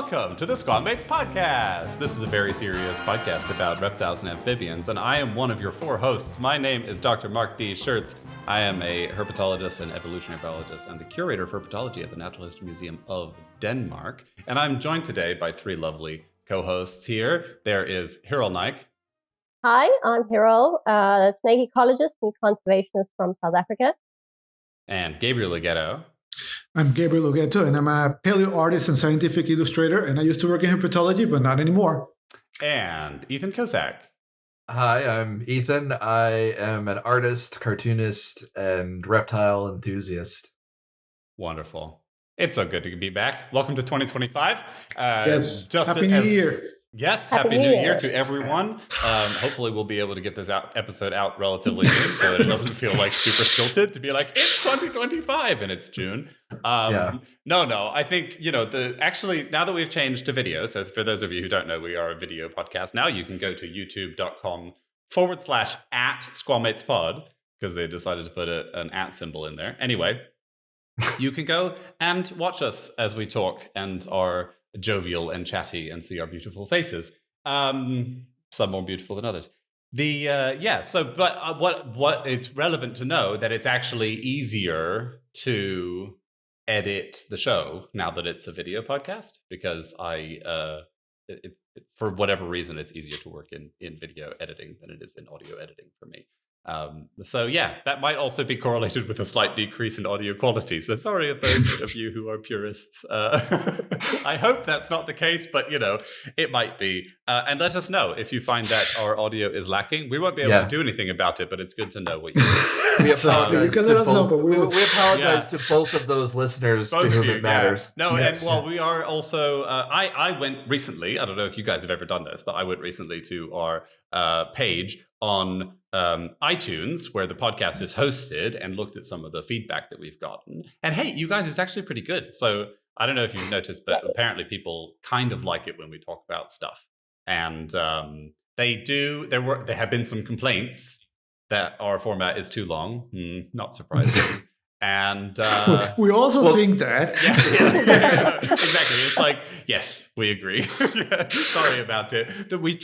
welcome to the SquaMates podcast. This is a very serious podcast about reptiles and amphibians, and I am one of your four hosts. My name is Dr. Mark D. Scherz. I am a herpetologist and evolutionary biologist and the curator of herpetology at the Natural History Museum of Denmark. And I'm joined today by three lovely co-hosts here. There is Hiral Naik. Hi, I'm Hiral, snake ecologist and conservationist from South Africa. And Gabriel Legetto. I'm Gabriel Legetto, and I'm a paleo artist and scientific illustrator, and I used to work in herpetology, but not anymore. And Ethan Kozak. Hi, I'm Ethan. I am an artist, cartoonist, and reptile enthusiast. Wonderful. It's so good to be back. Welcome to 2025. Yes, Happy New Year. Yes, Happy New Year to everyone. Hopefully we'll be able to get this episode out relatively soon so that it doesn't feel like super stilted to be like, it's 2025 and it's June. No, I think, actually, now that we've changed to video, so for those of you who don't know, we are a video podcast. Now you can go to youtube.com/@SquaMatesPod because they decided to put an @ symbol in there. Anyway, you can go and watch us as we talk and are jovial and chatty and see our beautiful faces. Some more beautiful than others. What it's relevant to know that it's actually easier to edit the show now that it's a video podcast because for whatever reason it's easier to work in video editing than it is in audio editing for me. That might also be correlated with a slight decrease in audio quality. So sorry if those of you who are purists. I hope that's not the case, but it might be. And let us know if you find that our audio is lacking. We won't be able to do anything about it, but it's good to know what you think. We apologize to to both of those listeners to whom it matters. Yeah. No, yes. And we are also. I went recently. I don't know if you guys have ever done this, but I went recently to our page on iTunes where the podcast is hosted and looked at some of the feedback that we've gotten. And hey, you guys, it's actually pretty good. So I don't know if you've noticed, but apparently people kind of like it when we talk about stuff. And they do. There have been some complaints that our format is too long. Not surprising. And we also think that. Yeah, exactly. It's like, yes, we agree. Sorry about it. We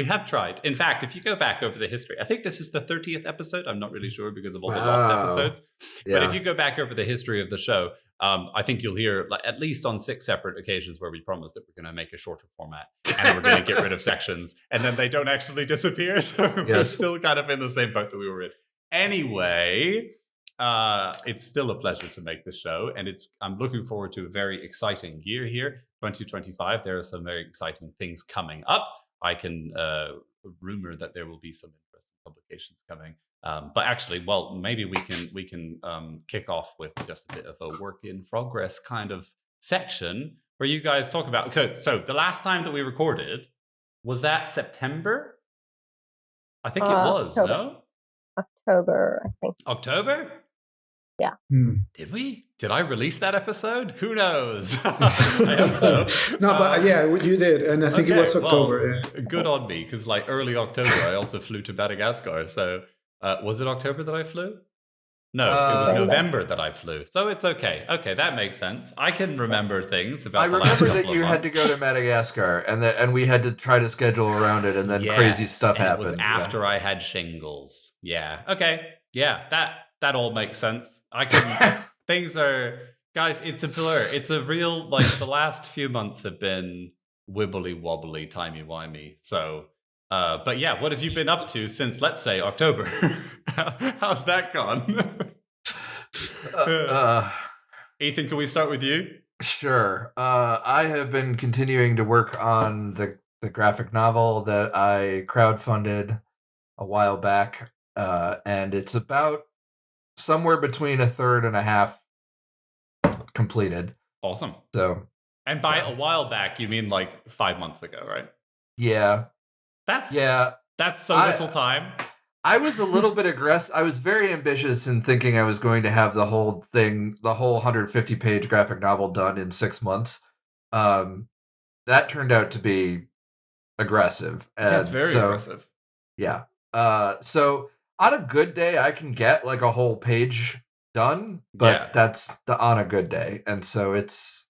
have tried. In fact, if you go back over the history, I think this is the 30th episode. I'm not really sure because of all the lost episodes. Yeah. But if you go back over the history of the show, I think you'll hear at least on 6 separate occasions where we promised that we're going to make a shorter format and we're going to get rid of sections, and then they don't actually disappear. So we're still kind of in the same boat that we were in. Anyway. It's still a pleasure to make the show, and I'm looking forward to a very exciting year here, 2025. There are some very exciting things coming up. I can rumor that there will be some interesting publications coming. But actually, maybe we can kick off with just a bit of a work in progress kind of section where you guys talk about. So the last time that we recorded, was that September? I think it was. October. No? October, I think. October? Yeah. Did we? Did I release that episode? Who knows? I hope so. No, but you did, and I think it was October. Well, good on me, because early October, I also flew to Madagascar. So was it October that I flew? No, it was November that I flew. So it's okay. Okay, that makes sense. I can remember things about the last couple of months. I remember that you had to go to Madagascar, and we had to try to schedule around it, and then crazy stuff happened. It was after I had shingles. Yeah. Okay. Yeah, that all makes sense. Things are, guys, it's a blur. It's a real, the last few months have been wibbly wobbly, timey wimey. So, but yeah, what have you been up to since, let's say, October? How's that gone? Ethan, can we start with you? Sure. I have been continuing to work on the graphic novel that I crowdfunded a while back, and it's about somewhere between a third and a half completed. Awesome. So, and by a while back, you mean 5 months ago, right? Yeah. That's so little time. I was a little bit aggressive. I was very ambitious in thinking I was going to have the whole 150-page graphic novel done in 6 months. That turned out to be aggressive. That's very aggressive. Yeah. So on a good day, I can get a whole page done, but that's on a good day, and so it's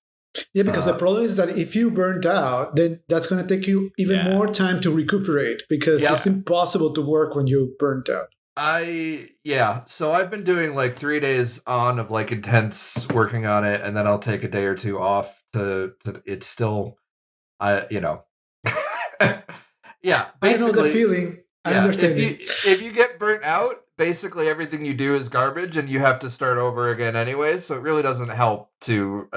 Yeah, because the problem is that if you burnt out, then that's going to take you even more time to recuperate because it's impossible to work when you burnt out. So I've been doing like 3 days on of like intense working on it, and then I'll take a day or two off to it's still, yeah, basically. I know the feeling. I understand if you get burnt out, basically everything you do is garbage and you have to start over again anyway, so it really doesn't help to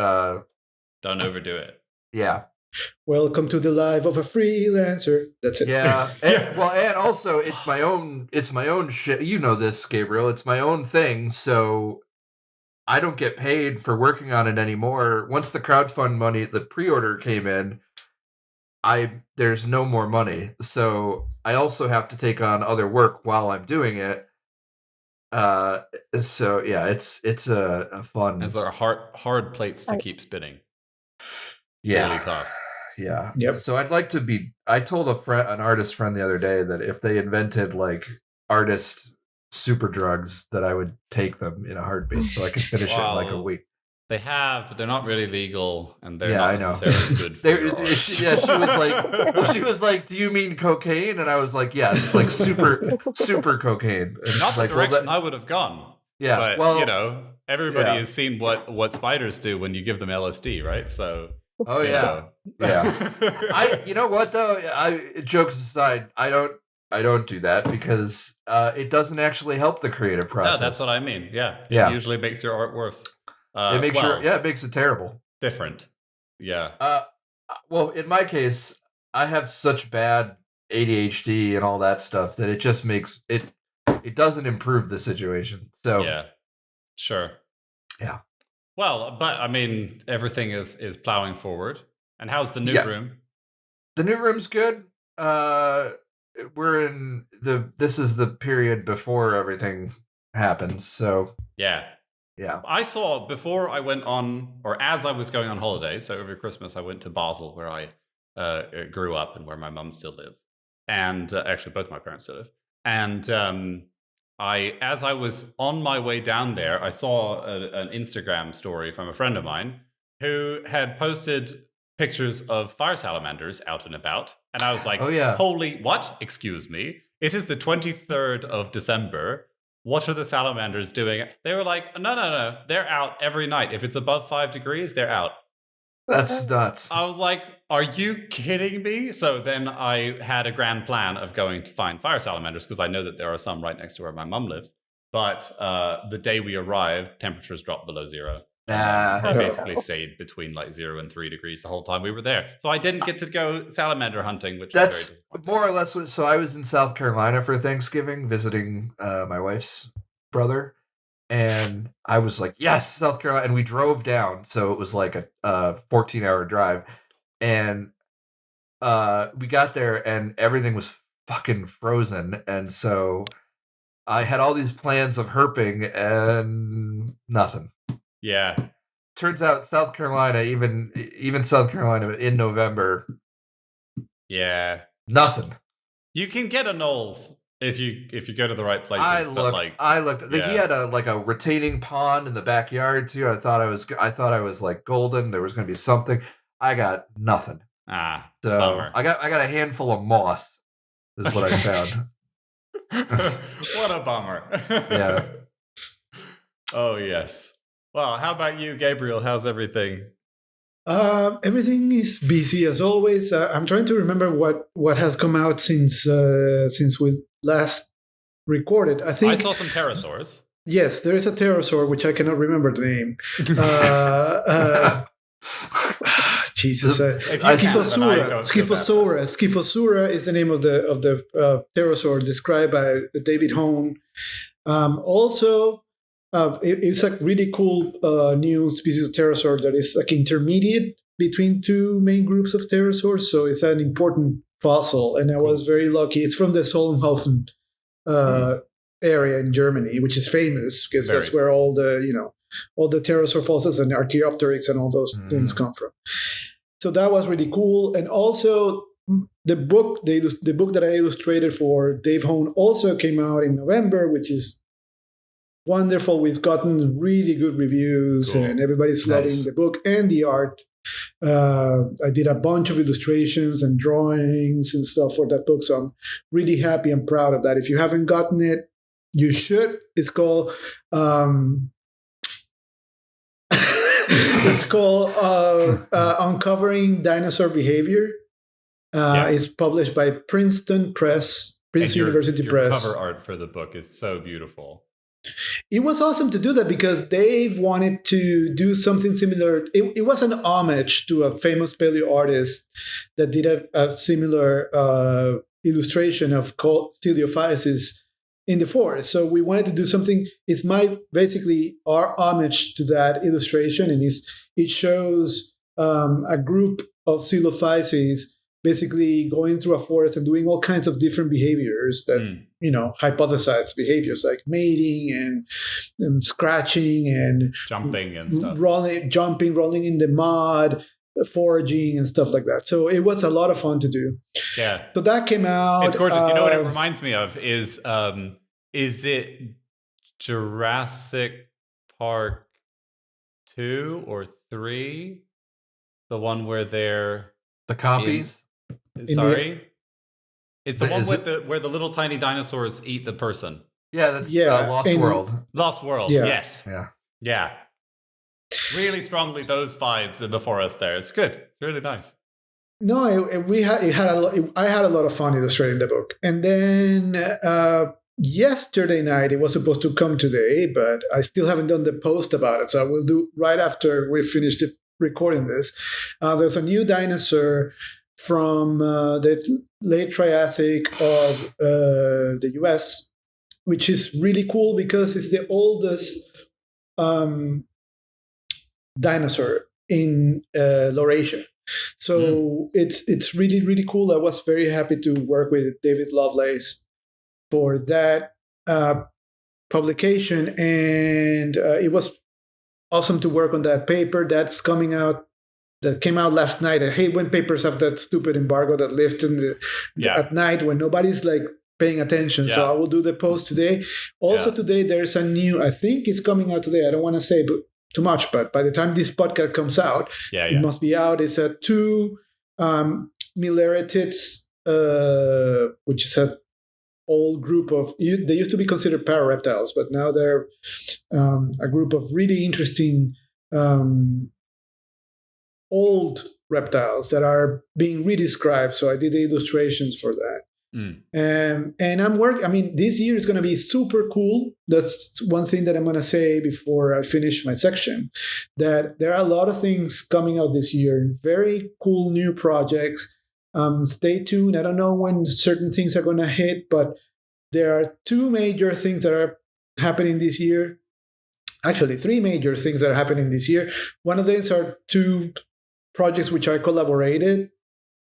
don't overdo it. Yeah. Welcome to the life of a freelancer. That's it. Yeah. And also it's my own shit. You know this, Gabriel. It's my own thing, so I don't get paid for working on it anymore. Once the crowdfund money, the pre-order came in, there's no more money. So I also have to take on other work while I'm doing it. So yeah, it's a fun. Those are hard plates to keep spinning. Yeah. Really tough. Yeah. Yep. So I told an artist friend the other day that if they invented like artist super drugs, that I would take them in a heartbeat so I could finish it in like a week. They have, but they're not really legal, and they're not necessarily good for your art. She was like, "Do you mean cocaine?" And I was like, "Yes, like super cocaine." And not the direction I would have gone. Yeah, but everybody has seen what spiders do when you give them LSD, right? So. Oh yeah. You know what though? Jokes aside, I don't do that because it doesn't actually help the creative process. No, that's what I mean. Yeah. It usually makes your art worse. It makes it terrible. Different. Yeah. Well, in my case, I have such bad ADHD and all that stuff that it just makes it doesn't improve the situation. So yeah. Sure. Yeah. Well, but I mean, everything is plowing forward. And how's the new room? The new room's good. We're in this is the period before everything happens. So yeah. I saw before I went on, or as I was going on holiday, so over Christmas, I went to Basel, where I grew up and where my mum still lives. And actually, both my parents still live. And as I was on my way down there, I saw an Instagram story from a friend of mine who had posted pictures of fire salamanders out and about. And I was like, holy, what? Excuse me. It is the 23rd of December. What are the salamanders doing? They were like, no. They're out every night. If it's above 5 degrees, they're out. That's nuts. I was like, are you kidding me? So then I had a grand plan of going to find fire salamanders because I know that there are some right next to where my mum lives. But the day we arrived, temperatures dropped below zero. They basically stayed between like 0 and 3 degrees the whole time we were there. So I didn't get to go salamander hunting, which was very disappointing. More or less. So I was in South Carolina for Thanksgiving visiting my wife's brother. And I was like, yes, South Carolina. And we drove down. So it was like a 14-hour drive. And we got there and everything was fucking frozen. And so I had all these plans of herping and nothing. Yeah. Turns out South Carolina, even South Carolina in November. Yeah. Nothing. You can get a Knowles if you go to the right places. I looked. He had a retaining pond in the backyard too. I thought I was like golden. There was going to be something. I got nothing. So bummer. I got a handful of moss. Is what I found. What a bummer. Yeah. Oh yes. Well, how about you, Gabriel? How's everything? Everything is busy as always. I'm trying to remember what has come out since we last recorded. I think I saw some pterosaurs. Yes, there is a pterosaur which I cannot remember the name. Jesus, Schiphosura is the name of the pterosaur described by David Hone. Also. It's a really cool new species of pterosaur that is like intermediate between two main groups of pterosaurs. So it's an important fossil, and I was very lucky. It's from the Solnhofen area in Germany, which is famous because that's where all the pterosaur fossils and Archaeopteryx and all those things come from. So that was really cool, and also the book that I illustrated for Dave Hone also came out in November, which is wonderful. We've gotten really good reviews, and everybody's loving the book and the art. I did a bunch of illustrations and drawings and stuff for that book. So I'm really happy and proud of that. If you haven't gotten it, you should. It's called Uncovering Dinosaur Behavior. It's published by Princeton University Press. Cover art for the book is so beautiful. It was awesome to do that because Dave wanted to do something similar. It was an homage to a famous paleo artist that did a similar illustration of coleophysis in the forest. So we wanted to do something. It's basically our homage to that illustration, and it shows a group of coleophysis basically going through a forest and doing all kinds of different behaviors that, hypothesized behaviors like mating and scratching and jumping and stuff. Rolling in the mud, foraging and stuff like that. So it was a lot of fun to do. Yeah. So that came out. It's gorgeous. You know what it reminds me of is it Jurassic Park 2 or 3? The one where they're the compies? Sorry? It's the one where the little tiny dinosaurs eat the person. Yeah, that's Lost World. Lost World, yeah. Yes. Yeah. Really strongly those vibes in the forest there. It's good. It's really nice. No, I had a lot of fun illustrating the book. And then yesterday night, it was supposed to come today, but I still haven't done the post about it. So I will do right after we finish recording this. There's a new dinosaur from the late Triassic of the US, which is really cool because it's the oldest dinosaur in Laurasia. So it's really, really cool. I was very happy to work with David Lovelace for that publication, and it was awesome to work on that paper that came out last night. I hate when papers have that stupid embargo that lifts at night when nobody's like paying attention. So I will do the post today. Also today, there's a new, I think it's coming out today. I don't want to say too much, but by the time this podcast comes out, it must be out. It's a 2 Milleratids, which is an old group of, they used to be considered parareptiles, but now they're a group of really interesting old reptiles that are being redescribed. So I did the illustrations for that. And I'm working. I mean, this year is going to be super cool. That's one thing that I'm going to say before I finish my section, that there are a lot of things coming out this year, very cool new projects. Stay tuned. I don't know when certain things are going to hit, but there are 2 major things that are happening this year. Actually, 3 major things that are happening this year. One of these are 2 projects which are collaborated,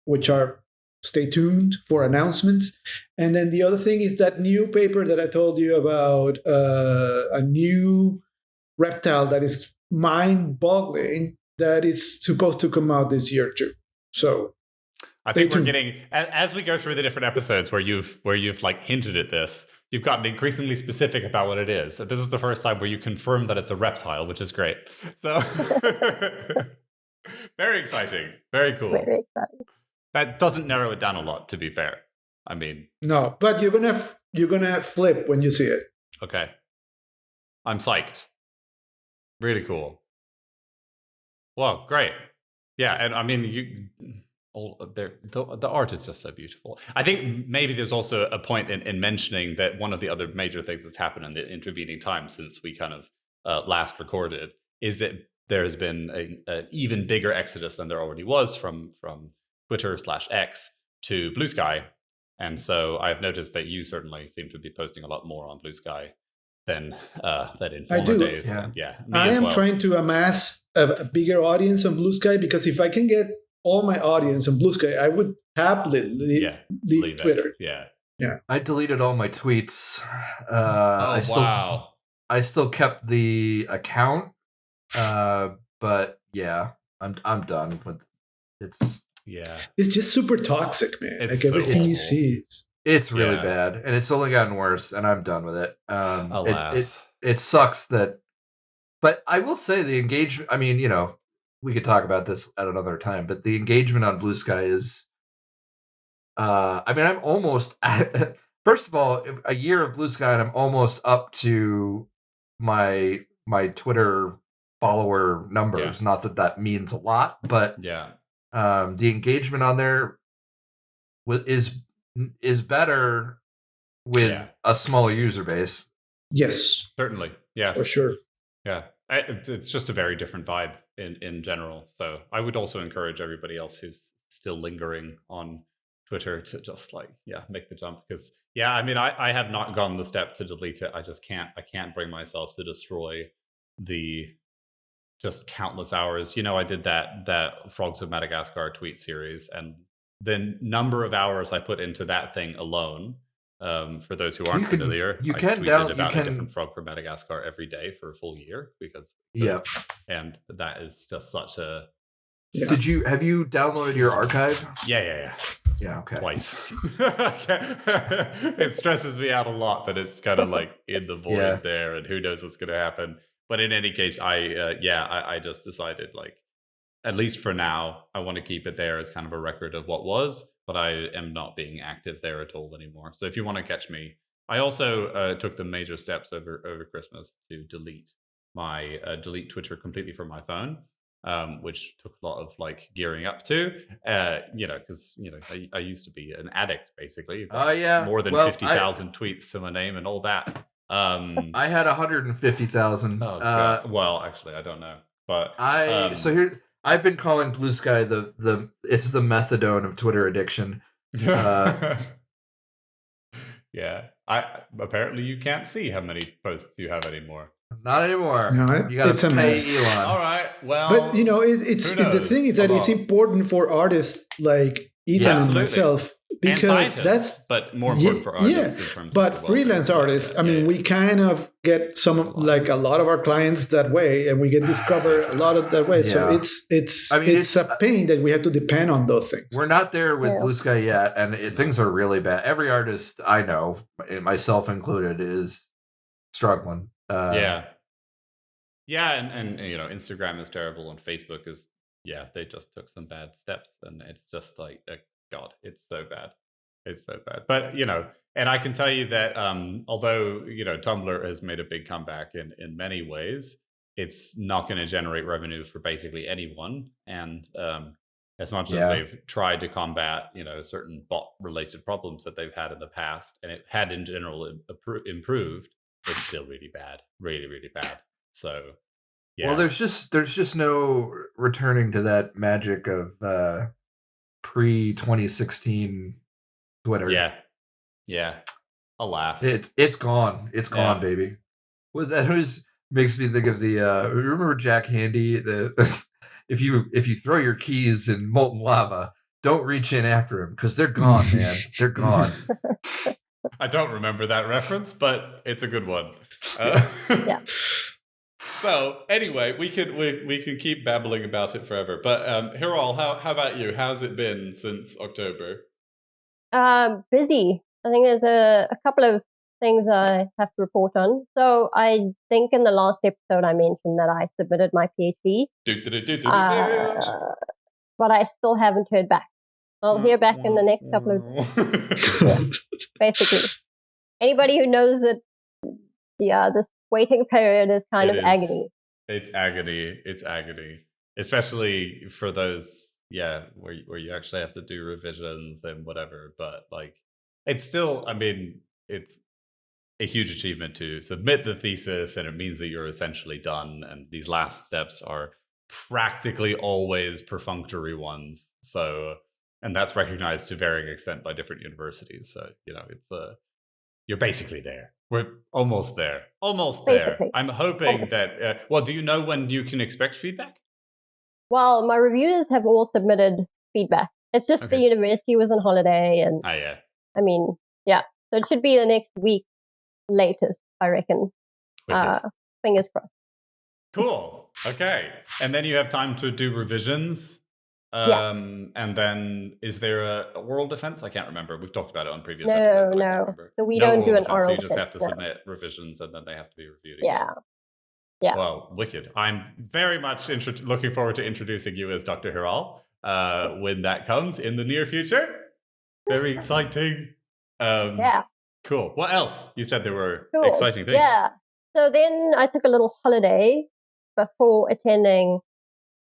which are stay tuned for announcements. And then the other thing is that new paper that I told you about, a new reptile that is mind-boggling, that is supposed to come out this year too. So I think we're getting, as we go through the different episodes where you've like hinted at this, you've gotten increasingly specific about what it is. So this is the first time where you confirm that it's a reptile, which is great. So very exciting. Very cool. Very exciting. That doesn't narrow it down a lot, to be fair. I mean, no, but you're gonna flip when you see it. Okay, I'm psyched. Really cool. Well, great. Yeah, and I mean, the art is just so beautiful. I think maybe there's also a point in mentioning that one of the other major things that's happened in the intervening time since we kind of last recorded is that there has been an even bigger exodus than there already was from Twitter/X to Blue Sky. And so I've noticed that you certainly seem to be posting a lot more on Blue Sky than in former days. Yeah. Me I am well. trying to amass a bigger audience on Blue Sky, because if I can get all my audience on Blue Sky, I would happily leave Twitter. Yeah. I deleted all my tweets. Wow. I still kept the account, but yeah, I'm done with it. It's just super toxic, man. It's like everything so you see. It's really bad, and it's only gotten worse, and I'm done with it. Alas. It sucks that, but I will say the engagement. I mean, we could talk about this at another time, but the engagement on Blue Sky is. I mean, I'm almost. First of all, a year of Blue Sky, and I'm almost up to my Twitter follower numbers. Yeah. Not that that means a lot, but Yeah. the engagement on there is better with Yeah. a smaller user base. Yes, Certainly. Yeah. for sure. Yeah. It's just a very different vibe in general. So I would also encourage everybody else who's still lingering on Twitter to just like, yeah, make the jump. Because yeah, I mean, I have not gone the step to delete it. I just can't bring myself to destroy the just countless hours. You know, I did that Frogs of Madagascar tweet series, and the number of hours I put into that thing alone. For those who aren't familiar, I tweeted about a different frog from Madagascar every day for a full year because and that is just such a. Yeah. Have you downloaded your archive? Yeah. Yeah, okay. Twice. It stresses me out a lot that it's kind of like in the void there, and who knows what's going to happen. But in any case, I just decided, like, at least for now, I want to keep it there as kind of a record of what was, but I am not being active there at all anymore. So if you want to catch me, I also took the major steps over Christmas to delete Twitter completely from my phone. Which took a lot of like gearing up to, because I used to be an addict basically. More than 50,000 tweets to my name and all that. I had 150,000. Oh God. Well, actually, I don't know, but I've been calling Blue Sky it's the methadone of Twitter addiction. Yeah, apparently you can't see how many posts you have anymore. Not anymore. No, you got to pay Elon. All right. Well, but the thing is that it's important for artists like Ethan and myself, because that's more important for artists. Yeah, in terms but of freelance artists. I mean, we kind of get like a lot of our clients that way, and we get discovered a lot of that way. So it's a pain that we have to depend on those things. We're not there with Blue Sky yet, and things are really bad. Every artist I know, myself included, is struggling. And Instagram is terrible, and Facebook is they just took some bad steps, and it's just like God, it's so bad. But and I can tell you that although Tumblr has made a big comeback in many ways, it's not going to generate revenue for basically anyone. And as much as they've tried to combat certain bot related problems that they've had in the past, and it had in general improved, it's still really bad, really, really bad. So well, there's just no returning to that magic of pre-2016 Twitter. Yeah. Alas, it's gone. It's gone, baby. That always makes me think of the. Remember Jack Handy? If you throw your keys in molten lava, don't reach in after them because they're gone, man. They're gone. I don't remember that reference, but it's a good one. So anyway, we can keep babbling about it forever. But Hiral, how about you? How's it been since October? Busy. I think there's a couple of things I have to report on. So I think in the last episode I mentioned that I submitted my PhD, but I still haven't heard back. I'll hear back in the next couple of basically. Anybody who knows that this waiting period is kind of agony. It's agony, especially for those where you actually have to do revisions and whatever. But like, it's still, I mean, it's a huge achievement to submit the thesis, and it means that you're essentially done, and these last steps are practically always perfunctory ones. So, and that's recognized to varying extent by different universities. So it's you're basically there. We're almost there. I'm hoping that. Well, do you know when you can expect feedback? Well, my reviewers have all submitted feedback. It's just the university was on holiday, and I mean, so it should be the next week latest, I reckon. Fingers crossed. Cool. Okay, and then you have time to do revisions. And then is there a oral defense? I can't remember. We've talked about it on previous episodes. No. So we don't do an oral defense. So you just have to submit revisions, and then they have to be reviewed again. Yeah. Yeah. Well, wicked. I'm very much looking forward to introducing you as Dr. Hiral when that comes in the near future. Very exciting. Yeah. Cool. What else? You said there were exciting things. Yeah. So then I took a little holiday before attending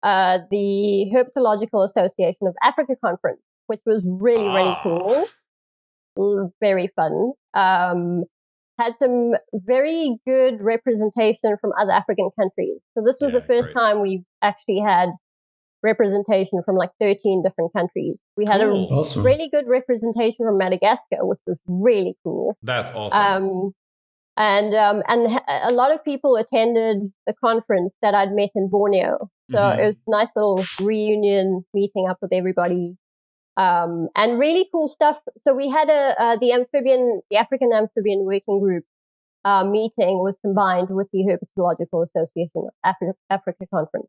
the Herpetological Association of Africa conference, which was really, really cool. Very fun. Had some very good representation from other African countries. So this was the first time we've actually had representation from like 13 different countries. We had a really good representation from Madagascar, which was really cool. That's awesome. And a lot of people attended the conference that I'd met in Borneo. So it was a nice little reunion, meeting up with everybody. And really cool stuff. So we had the African Amphibian Working Group meeting was combined with the Herpetological Association Africa Conference.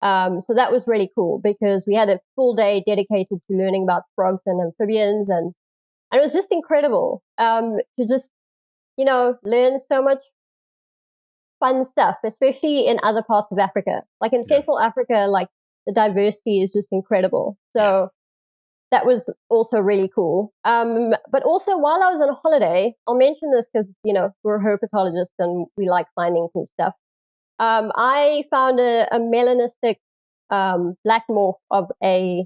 So that was really cool because we had a full day dedicated to learning about frogs and amphibians, and it was just incredible to just learn so much fun stuff, especially in other parts of Africa. Like in Central Africa, like the diversity is just incredible. So that was also really cool. But also while I was on holiday, I'll mention this because, we're herpetologists and we like finding cool stuff. I found a melanistic black morph of a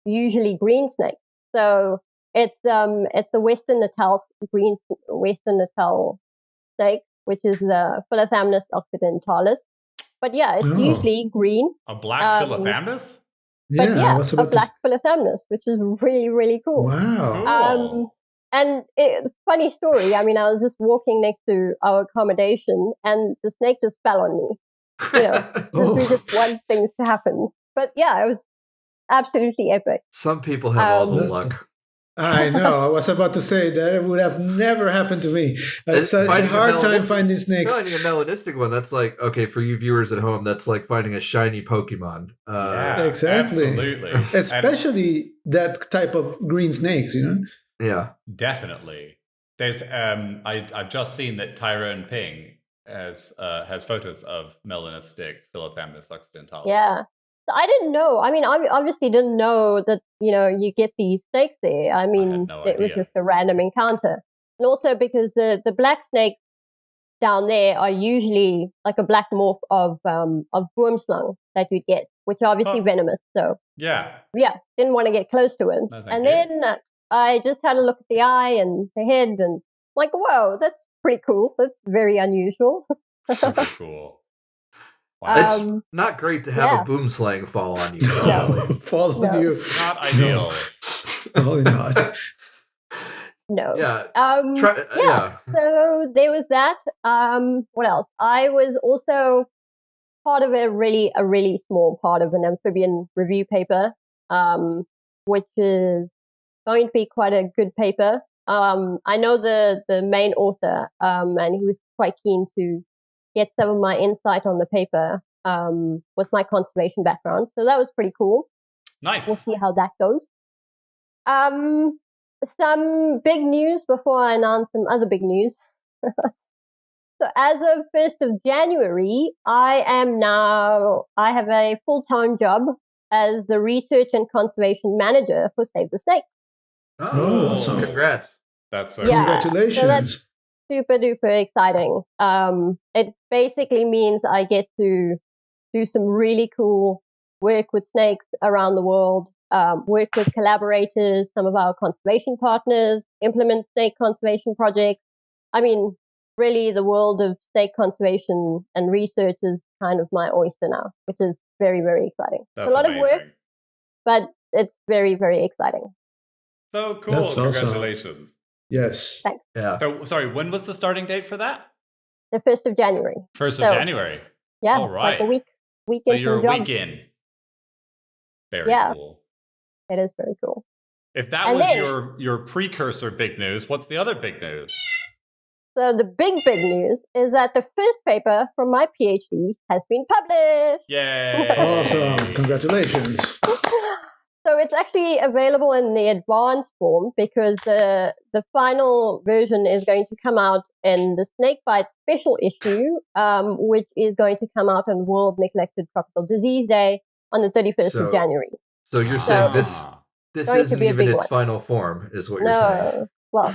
usually green snake. So it's the Western Natal snake, which is the Philothamnus occidentalis. But yeah, it's usually green. A black Philothamnus? But a black Philothamnus, which is really, really cool. Wow. Cool. And funny story. I mean, I was just walking next to our accommodation, and the snake just fell on me. We just want things to happen. But yeah, it was absolutely epic. Some people have all the luck. I know. I was about to say that would have never happened to me. It's such a hard time finding snakes. Finding a melanistic one, that's like, okay, for you viewers at home, that's like finding a shiny Pokemon. Yeah, exactly. Absolutely. Especially that type of green snakes, Yeah. Definitely. There's I've just seen that Tyrone Ping has photos of melanistic Philothamnus occidentalis. Yeah. So I didn't know. I mean, I obviously didn't know that, you get these snakes there. I mean, it was just a random encounter. And also because the black snakes down there are usually like a black morph of boomslang that you'd get, which are obviously venomous. So yeah, didn't want to get close to it. No, and then I just had a look at the eye and the head and like, whoa, that's pretty cool. That's very unusual. Super cool. Wow. It's not great to have a boomslang fall on you. Fall on you. Not ideal. Probably not. No. Yeah. So there was that. What else? I was also part of a really small part of an amphibian review paper, which is going to be quite a good paper. I know the main author, and he was quite keen to get some of my insight on the paper with my conservation background. So that was pretty cool. Nice. We'll see how that goes. Some big news before I announce some other big news. So as of 1st of January, I have a full-time job as the research and conversation manager for Save the Snake. Oh, awesome. Congrats. That's congratulations. So that's super duper exciting. It basically means I get to do some really cool work with snakes around the world, work with collaborators, some of our conservation partners, implement snake conservation projects. I mean, really the world of snake conservation and research is kind of my oyster now, which is very, very exciting. That's a lot amazing. of work, but it's very, very exciting. So cool. That's Congratulations. Awesome. Yes. Thanks. Yeah. So, sorry, when was the starting date for that? The 1st of January. 1st of January. Yeah. All right. Like a week So into you're the a job. week in. Very cool. It is very cool. If that was your precursor big news, what's the other big news? So the big news is that the first paper from my PhD has been published. Yay! Awesome. Congratulations. So it's actually available in the advanced form because the final version is going to come out in the snakebite special issue, which is going to come out on World Neglected Tropical Disease Day on the 31st of January. So you're saying this isn't even its final form, is what you're saying? No, well,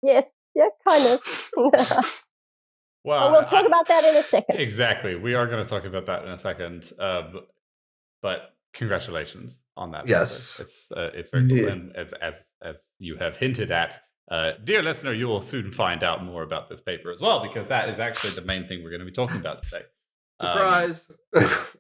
yes, yeah, kind of. Well, we'll talk about that in a second. Exactly, we are going to talk about that in a second. But congratulations on that. Yes, it's very cool, and as you have hinted at, dear listener, you will soon find out more about this paper as well, because that is actually the main thing we're going to be talking about today. Surprise!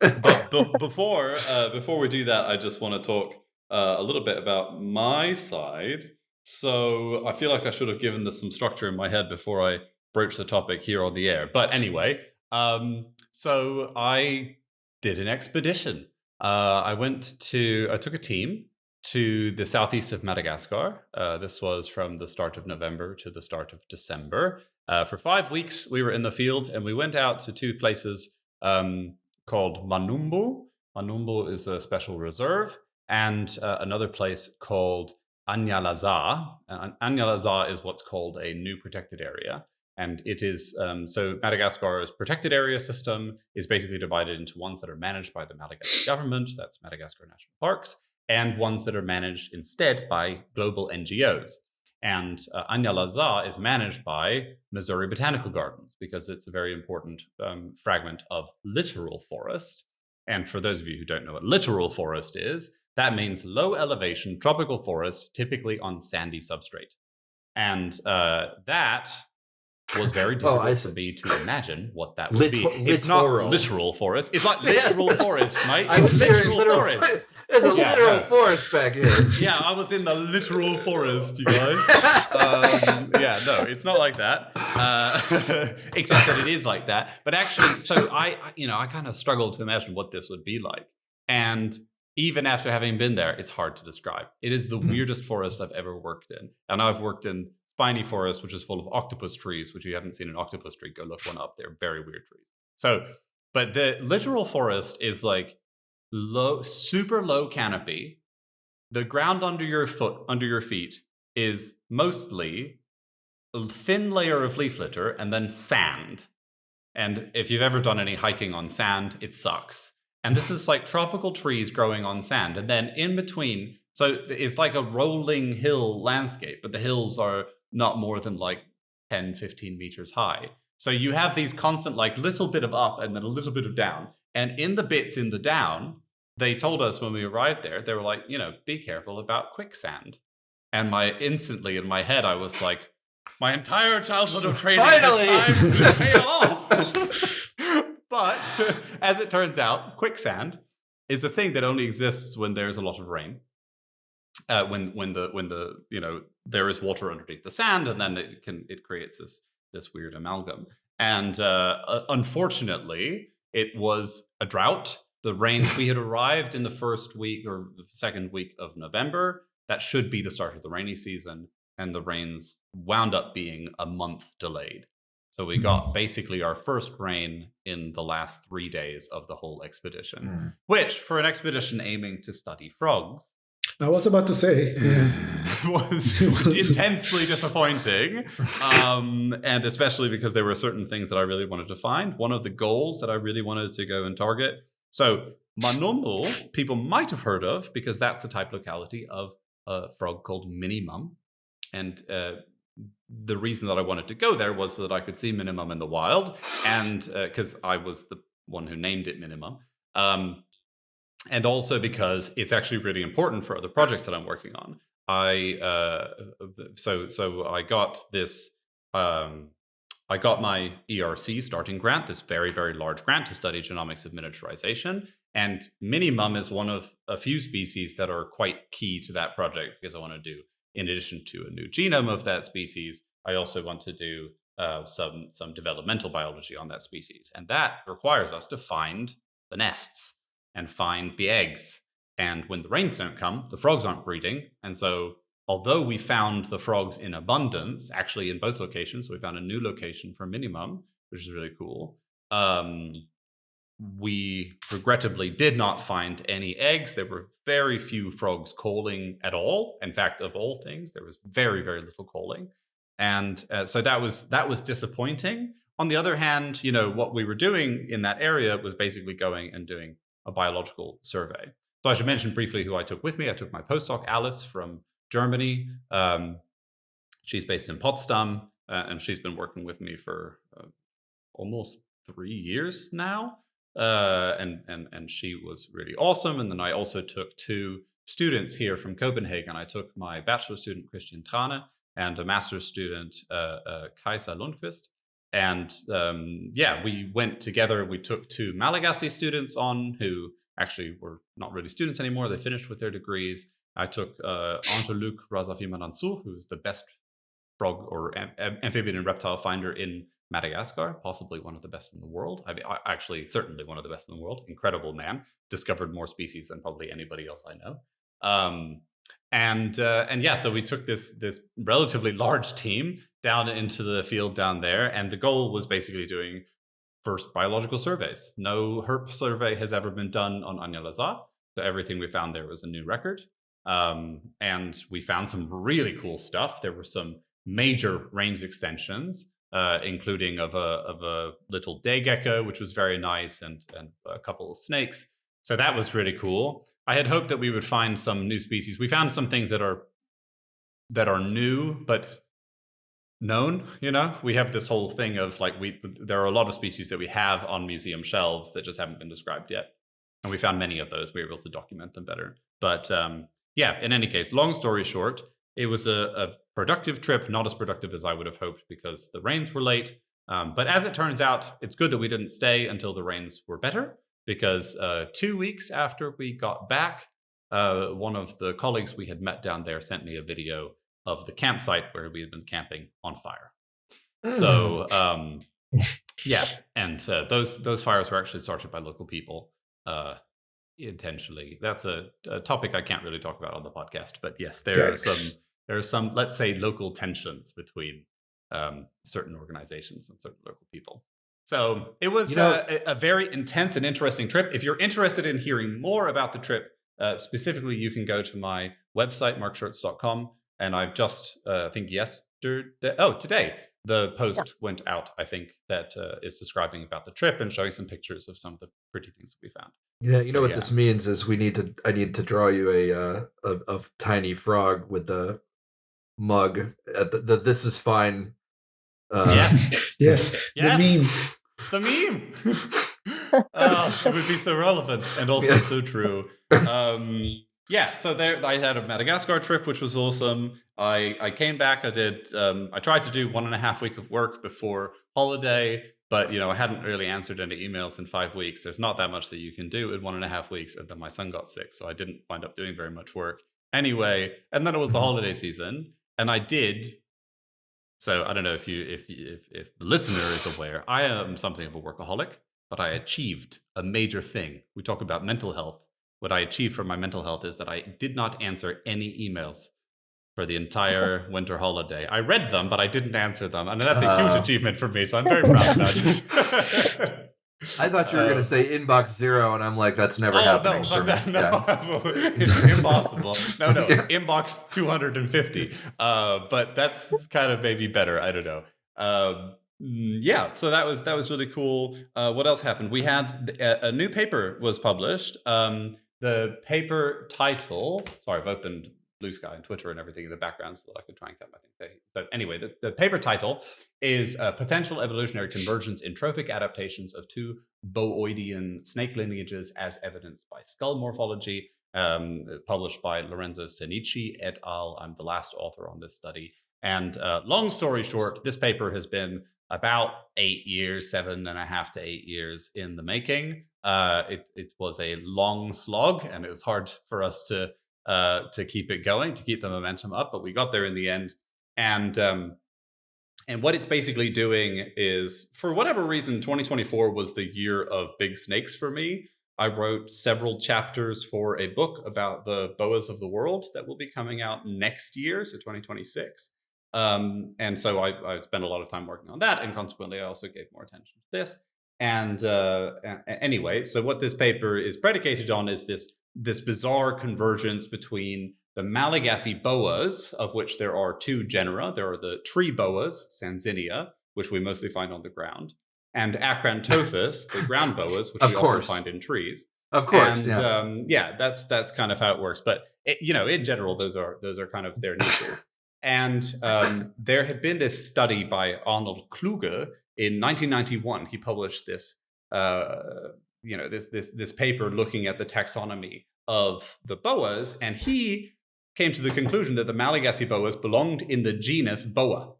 But before we do that, I just want to talk a little bit about my side. So I feel like I should have given this some structure in my head before I broach the topic here on the air. But anyway, so I did an expedition. I took a team to the southeast of Madagascar. This was from the start of November to the start of December. For 5 weeks, we were in the field, and we went out to two places called Manumbu. Manumbu is a special reserve, and another place called Anyalaza. Anyalaza is what's called a new protected area. And it is, so Madagascar's protected area system is basically divided into ones that are managed by the Madagascar government, that's Madagascar National Parks, and ones that are managed instead by global NGOs. And Anyalaza is managed by Missouri Botanical Gardens because it's a very important fragment of littoral forest. And for those of you who don't know what littoral forest is, that means low elevation tropical forest, typically on sandy substrate. And that was very difficult for me to imagine what that would be. It's not literal forest. It's like literal forest, mate. It's literal forest. There's a literal forest back here. Yeah, I was in the literal forest, you guys. No, it's not like that. Except that it is like that. But actually, so I kind of struggled to imagine what this would be like. And even after having been there, it's hard to describe. It is the weirdest forest I've ever worked in. And I've worked in spiny forest, which is full of octopus trees, which you haven't seen an octopus tree, go look one up. They're very weird trees. So, but the literal forest is like super low canopy. The ground under your feet is mostly a thin layer of leaf litter and then sand. And if you've ever done any hiking on sand, it sucks. And this is like tropical trees growing on sand. And then in between, so it's like a rolling hill landscape, but the hills are not more than like 10, 15 meters high. So you have these constant like little bit of up and then a little bit of down. And in the bits in the down, they told us when we arrived there, they were like, be careful about quicksand. And instantly in my head, I was like, my entire childhood of training has time to pay off. But as it turns out, quicksand is a thing that only exists when there's a lot of rain. When there is water underneath the sand, and then it creates this weird amalgam. And unfortunately, it was a drought. The rains, we had arrived in the first week or the second week of November. That should be the start of the rainy season, and the rains wound up being a month delayed. So we got basically our first rain in the last 3 days of the whole expedition, which for an expedition aiming to study frogs, I was about to say, was intensely disappointing. And especially because there were certain things that I really wanted to find. One of the goals that I really wanted to go and target. So Manumbu, people might have heard of because that's the type locality of a frog called minimum. And the reason that I wanted to go there was so that I could see minimum in the wild. And because I was the one who named it minimum. And also because it's actually really important for other projects that I'm working on. So I got this. I got my ERC starting grant, this very, very large grant to study genomics of miniaturization. And minimum is one of a few species that are quite key to that project because I want to do, in addition to a new genome of that species, I also want to do some developmental biology on that species. And that requires us to find the nests and find the eggs. And when the rains don't come, the frogs aren't breeding. And so although we found the frogs in abundance, actually in both locations, we found a new location for minimum, which is really cool. we regrettably did not find any eggs. There were very few frogs calling at all. In fact, of all things, there was very, very little calling. And so that was disappointing. On the other hand, what we were doing in that area was basically going and doing a biological survey. So I should mention briefly who I took with me. I took my postdoc, Alice, from Germany. She's based in Potsdam, and she's been working with me for almost 3 years now. And she was really awesome. And then I also took 2 students here from Copenhagen. I took my bachelor student, Christian Trane, and a master's student, Kajsa Lundqvist. And we went together. We took 2 Malagasy students on who actually were not really students anymore. They finished with their degrees. I took Angelique Razafi-Manansou, who's the best frog or amphibian and reptile finder in Madagascar, possibly one of the best in the world. I mean, actually, certainly one of the best in the world. Incredible man. Discovered more species than probably anybody else I know. So we took this relatively large team down into the field down there, and the goal was basically doing first biological surveys. No herp survey has ever been done on Anyalaza, so everything we found there was a new record. And we found some really cool stuff. There were some major range extensions, including of a little day gecko, which was very nice, and a couple of snakes. So that was really cool. I had hoped that we would find some new species. We found some things that are new but known. We have this whole thing of there are a lot of species that we have on museum shelves that just haven't been described yet, and we found many of those. We were able to document them better. But in any case, long story short, it was a productive trip, not as productive as I would have hoped because the rains were late. But as it turns out, it's good that we didn't stay until the rains were better, because 2 weeks after we got back, one of the colleagues we had met down there sent me a video of the campsite where we had been camping on fire. So, and those fires were actually started by local people intentionally. That's a topic I can't really talk about on the podcast, but yes, there are some, let's say, local tensions between certain organizations and certain local people. So it was a very intense and interesting trip. If you're interested in hearing more about the trip, specifically, you can go to my website, markscherz.com. And I've just, I think today, the post went out, I think, that is describing about the trip and showing some pictures of some of the pretty things that we found. Yeah, what this means is I need to draw you a tiny frog with the mug at the this is fine. Yes, the meme. It would be so relevant and also so true. So there I had a Madagascar trip, which was awesome. I came back. I tried to do 1.5 weeks of work before holiday, but I hadn't really answered any emails in 5 weeks. There's not that much that you can do in 1.5 weeks, and then my son got sick, so I didn't wind up doing very much work anyway. And then it was the holiday season, and I did. So I don't know if the listener is aware, I am something of a workaholic, but I achieved a major thing. We talk about mental health. What I achieved for my mental health is that I did not answer any emails for the entire winter holiday. I read them, but I didn't answer them. And that's a huge achievement for me, so I'm very proud about it. I thought you were going to say inbox 0, and I'm like, that's never happening. No, absolutely. Impossible. No, inbox 250. But that's kind of maybe better. I don't know. So that was really cool. What else happened? We had a new paper was published. The paper title, sorry, I've opened Blue Sky and Twitter and everything in the background so that I could try and cut my thing. But anyway, the paper title is Potential Evolutionary Convergence in Trophic Adaptations of 2 booidean snake lineages as Evidenced by Skull Morphology, published by Lorenzo Seneci et al. I'm the last author on this study. And long story short, this paper has been about 8 years, 7.5 to 8 years in the making. It was a long slog, and it was hard for us to keep it going, to keep the momentum up, but we got there in the end. And what it's basically doing is, for whatever reason, 2024 was the year of big snakes for me. I wrote several chapters for a book about the boas of the world that will be coming out next year, so 2026. And so I spent a lot of time working on that, and consequently, I also gave more attention to this. And anyway, so what this paper is predicated on is this bizarre convergence between the Malagasy boas, of which there are two genera. There are the tree boas, Sanzinia, which we mostly find on the ground, and Acrantophis, the ground boas, which we often find in trees. Of course, and that's kind of how it works. But in general, those are kind of their niches. And there had been this study by Arnold Kluge in 1991. He published this this paper looking at the taxonomy of the boas, and he came to the conclusion that the Malagasy boas belonged in the genus Boa,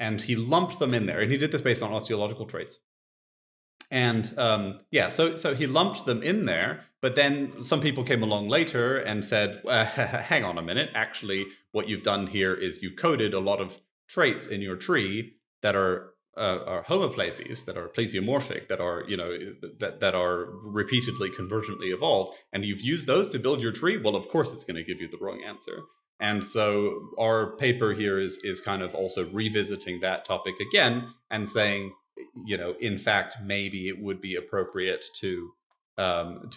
and he lumped them in there, and he did this based on osteological traits. And so he lumped them in there, but then some people came along later and said, hang on a minute, actually what you've done here is you've coded a lot of traits in your tree that are homoplasies, that are plesiomorphic, that are that are repeatedly convergently evolved, and you've used those to build your tree. Well, of course it's going to give you the wrong answer. And so our paper here is kind of also revisiting that topic again and saying, in fact, maybe it would be appropriate to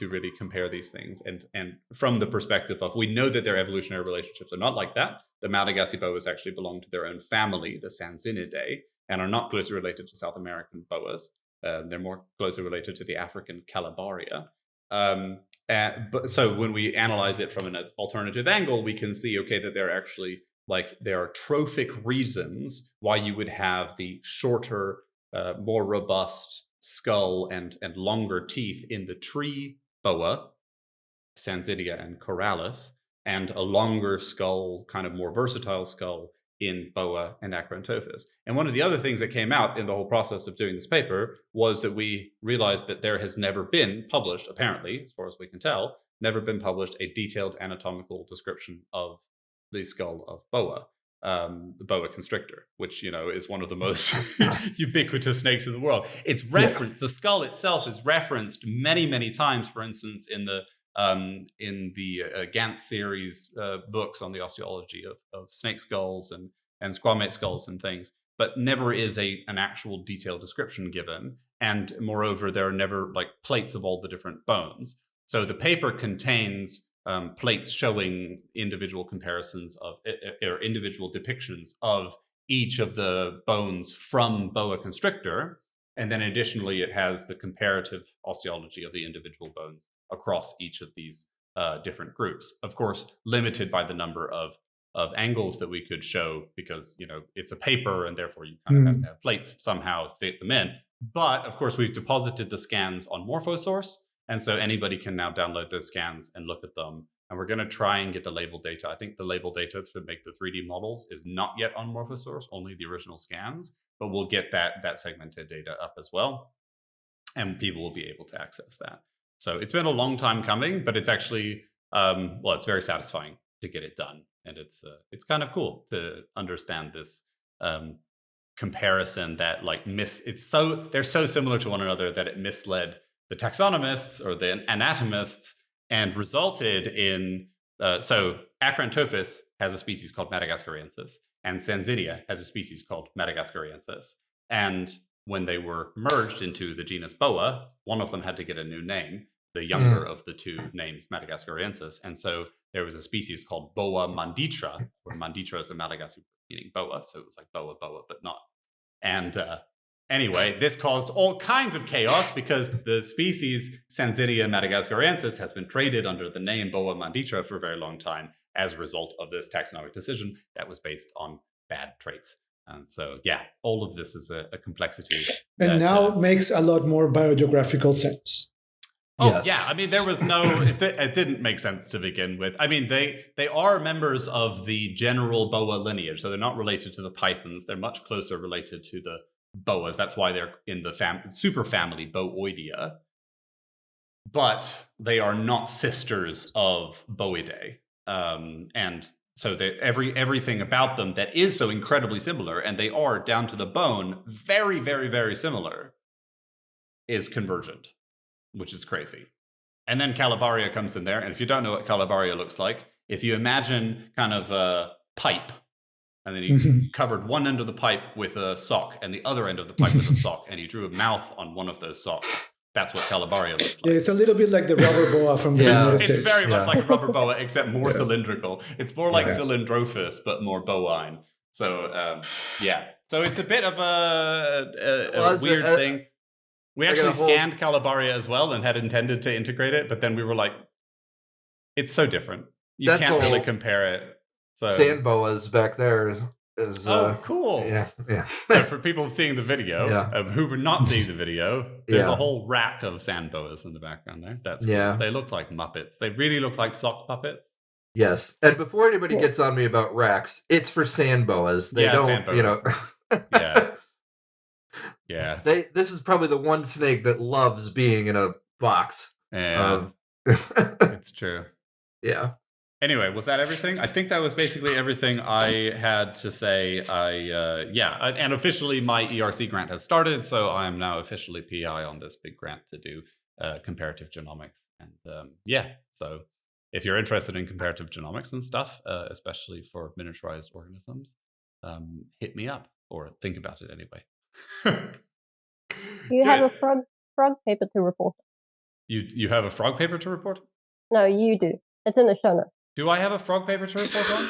really compare these things, and from the perspective of, we know that their evolutionary relationships are not like that. The Malagasy boas actually belong to their own family, the Sanzinidae, and are not closely related to South American boas. They're more closely related to the African Calabaria. But so when we analyze it from an alternative angle, we can see, okay, that they're actually there are trophic reasons why you would have the shorter, more robust skull and longer teeth in the tree boa, Sanzinia and Coralis, and a longer skull, kind of more versatile skull, in Boa and Acrantophis. And one of the other things that came out in the whole process of doing this paper was that we realized that there has never been published, apparently, as far as we can tell, never been published a detailed anatomical description of the skull of Boa, the boa constrictor, which, is one of the most ubiquitous snakes in the world. It's referenced, the skull itself is referenced many, many times, for instance, in the Gantz series books on the osteology of snake skulls and SquaMates skulls and things, but never is an actual detailed description given. And moreover, there are never plates of all the different bones. So the paper contains plates showing individual comparisons of or individual depictions of each of the bones from boa constrictor, and then additionally it has the comparative osteology of the individual bones across each of these different groups. Of course, limited by the number of angles that we could show, because it's a paper and therefore you kind of have to have plates somehow fit them in. But of course, we've deposited the scans on Morphosource, and so anybody can now download those scans and look at them. And we're going to try and get the label data. I think the label data to make the 3D models is not yet on Morphosource, only the original scans, but we'll get that segmented data up as well, and people will be able to access that. So it's been a long time coming, but it's actually, it's very satisfying to get it done. And it's kind of cool to understand this comparison that they're so similar to one another that it misled the taxonomists or the anatomists and resulted in, so Acrantophis has a species called Madagascariensis, and Sanzinia has a species called Madagascariensis. And when they were merged into the genus Boa, one of them had to get a new name, the younger of the two names, Madagascariensis. And so there was a species called Boa manditra, where manditra is a Malagasy meaning boa. So it was like boa, but not. And anyway, this caused all kinds of chaos because the species Sanzinia madagascariensis has been traded under the name Boa manditra for a very long time as a result of this taxonomic decision that was based on bad traits. And so, all of this is a complexity. And now it makes a lot more biogeographical sense. Oh, yes. Yeah. I mean, there was it didn't make sense to begin with. I mean, they are members of the general boa lineage, so they're not related to the pythons. They're much closer related to the boas. That's why they're in the superfamily Booidea. But they are not sisters of Booideae. And so everything about them that is so incredibly similar, and they are down to the bone, very, very, very similar, is convergent, which is crazy. And then Calabaria comes in there, and if you don't know what Calabaria looks like, if you imagine kind of a pipe, and then he covered one end of the pipe with a sock and the other end of the pipe with a sock, and he drew a mouth on one of those socks. That's what Calabaria looks like. Yeah, it's a little bit like the rubber boa from the United States. It's very much like a rubber boa, except more cylindrical. It's more like Cylindrophus, but more bovine. So, So it's a bit of a weird thing. We actually scanned Calabaria as well and had intended to integrate it, but then we were like, it's so different. You can't really compare it. So sand boas back there is cool. Yeah. So for people seeing the video, who were not seeing the video, there's a whole rack of sand boas in the background there. That's cool. Yeah. They look like Muppets. They really look like sock puppets. Yes. And before anybody gets on me about racks, it's for sand boas. They don't, sand boas. Yeah. This is probably the one snake that loves being in a box. Yeah. It's true. Yeah. Anyway, was that everything? I think that was basically everything I had to say. And officially my ERC grant has started, so I am now officially PI on this big grant to do comparative genomics. And so if you're interested in comparative genomics and stuff, especially for miniaturized organisms, hit me up, or think about it anyway. You have a frog paper to report. You have a frog paper to report? No, you do. It's in the show notes. Do I have a frog paper to report on?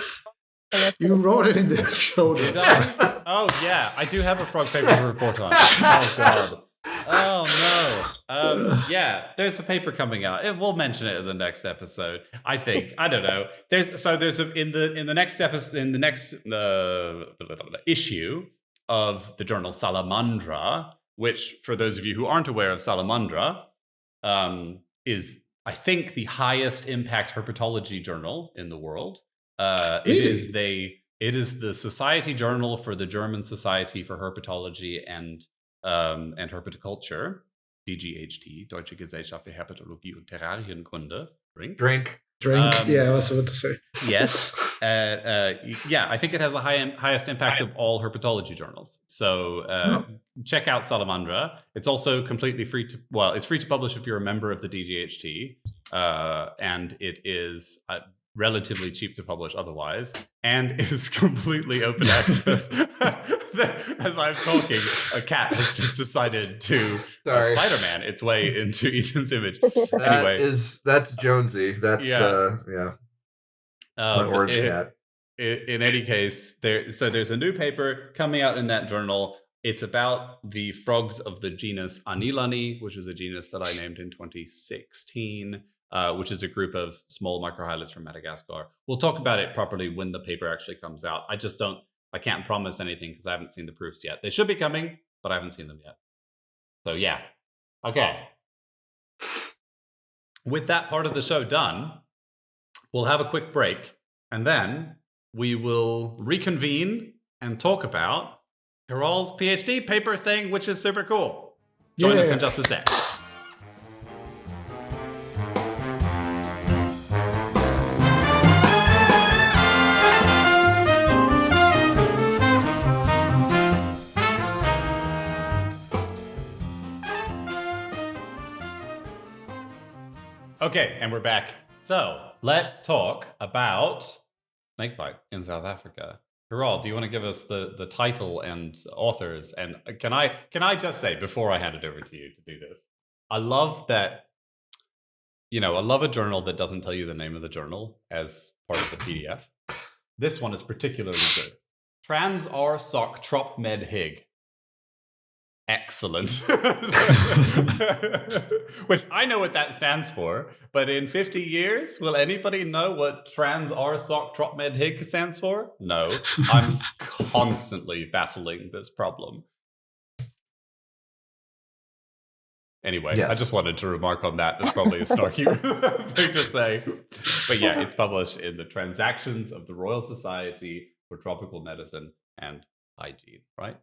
You wrote it in the show notes. Did I? Oh, yeah. I do have a frog paper to report on. Oh, God. Oh, no. There's a paper coming out. We'll mention it in the next episode. I think. I don't know. In the next issue of the journal Salamandra, which, for those of you who aren't aware of Salamandra, is, I think, the highest impact herpetology journal in the world. Really? It is the Society Journal for the German Society for Herpetology and Herpetoculture, DGHT, Deutsche Gesellschaft für Herpetologie und Terrarienkunde. Drink. I was about to say. Yes. I think it has the highest impact of all herpetology journals. So check out Salamandra. It's also completely free to, it's free to publish if you're a member of the DGHT. And it is relatively cheap to publish otherwise, and is completely open access. As I'm talking, a cat has just decided to Spider-Man its way into Ethan's image. Anyway, that's Jonesy. That's my orange cat. In any case, there's a new paper coming out in that journal. It's about the frogs of the genus Anilani, which is a genus that I named in 2016. Which is a group of small microhylids from Madagascar. We'll talk about it properly when the paper actually comes out. I can't promise anything because I haven't seen the proofs yet. They should be coming, but I haven't seen them yet. So yeah. Okay. With that part of the show done, we'll have a quick break, and then we will reconvene and talk about Hiral's PhD paper thing, which is super cool. Join us in just a sec. Okay, and we're back. So let's talk about snakebite in South Africa. Hiral, do you want to give us the title and authors? And can I just say, before I hand it over to you to do this, I love that, I love a journal that doesn't tell you the name of the journal as part of the PDF. This one is particularly good. Trans-R Soc Trop Med Hig. Excellent. Which I know what that stands for, but in 50 years, will anybody know what Trans-R Soc Trop Med Hig stands for? No. I'm constantly battling this problem. Anyway, yes. I just wanted to remark on that. That's probably a snarky thing to say. But yeah, it's published in the Transactions of the Royal Society for Tropical Medicine and Hygiene, right?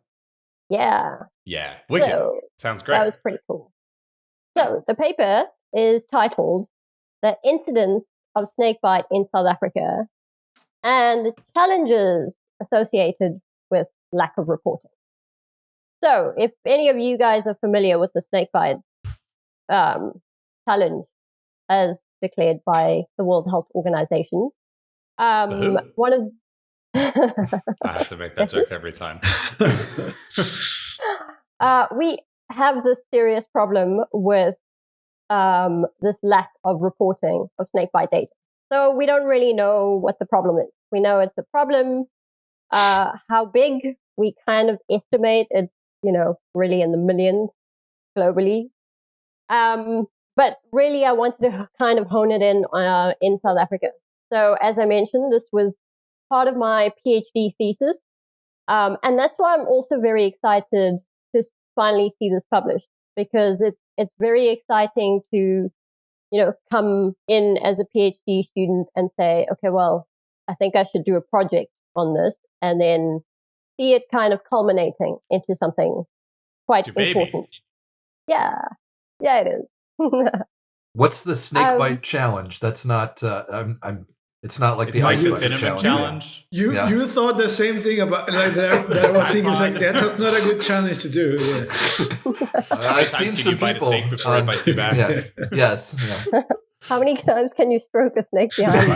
Yeah. Yeah. Wicked. So, sounds great. That was pretty cool. So the paper is titled The Incidence of Snakebite in South Africa and the Challenges Associated with Lack of Reporting. So if any of you guys are familiar with the snakebite challenge as declared by the World Health Organization, one of I have to make that joke every time. We have this serious problem with this lack of reporting of snakebite data. So we don't really know what the problem is. We know it's a problem. How big? We kind of estimate it's, really in the millions globally. But really, I wanted to kind of hone it in South Africa. So as I mentioned, this was part of my PhD thesis. And that's why I'm also very excited to finally see this published, because it's very exciting to, come in as a PhD student and say, okay, well, I think I should do a project on this, and then see it kind of culminating into something quite important. Yeah, it is. What's the snakebite challenge? That's not. It's not like it's the like the cinnamon challenge. You thought the same thing about like that. I think it's like that's not a good challenge to do. Yeah. I've seen some people. Bite a snake before it bites you back? Yeah. Yes. Yeah. How many times can you stroke a snake behind?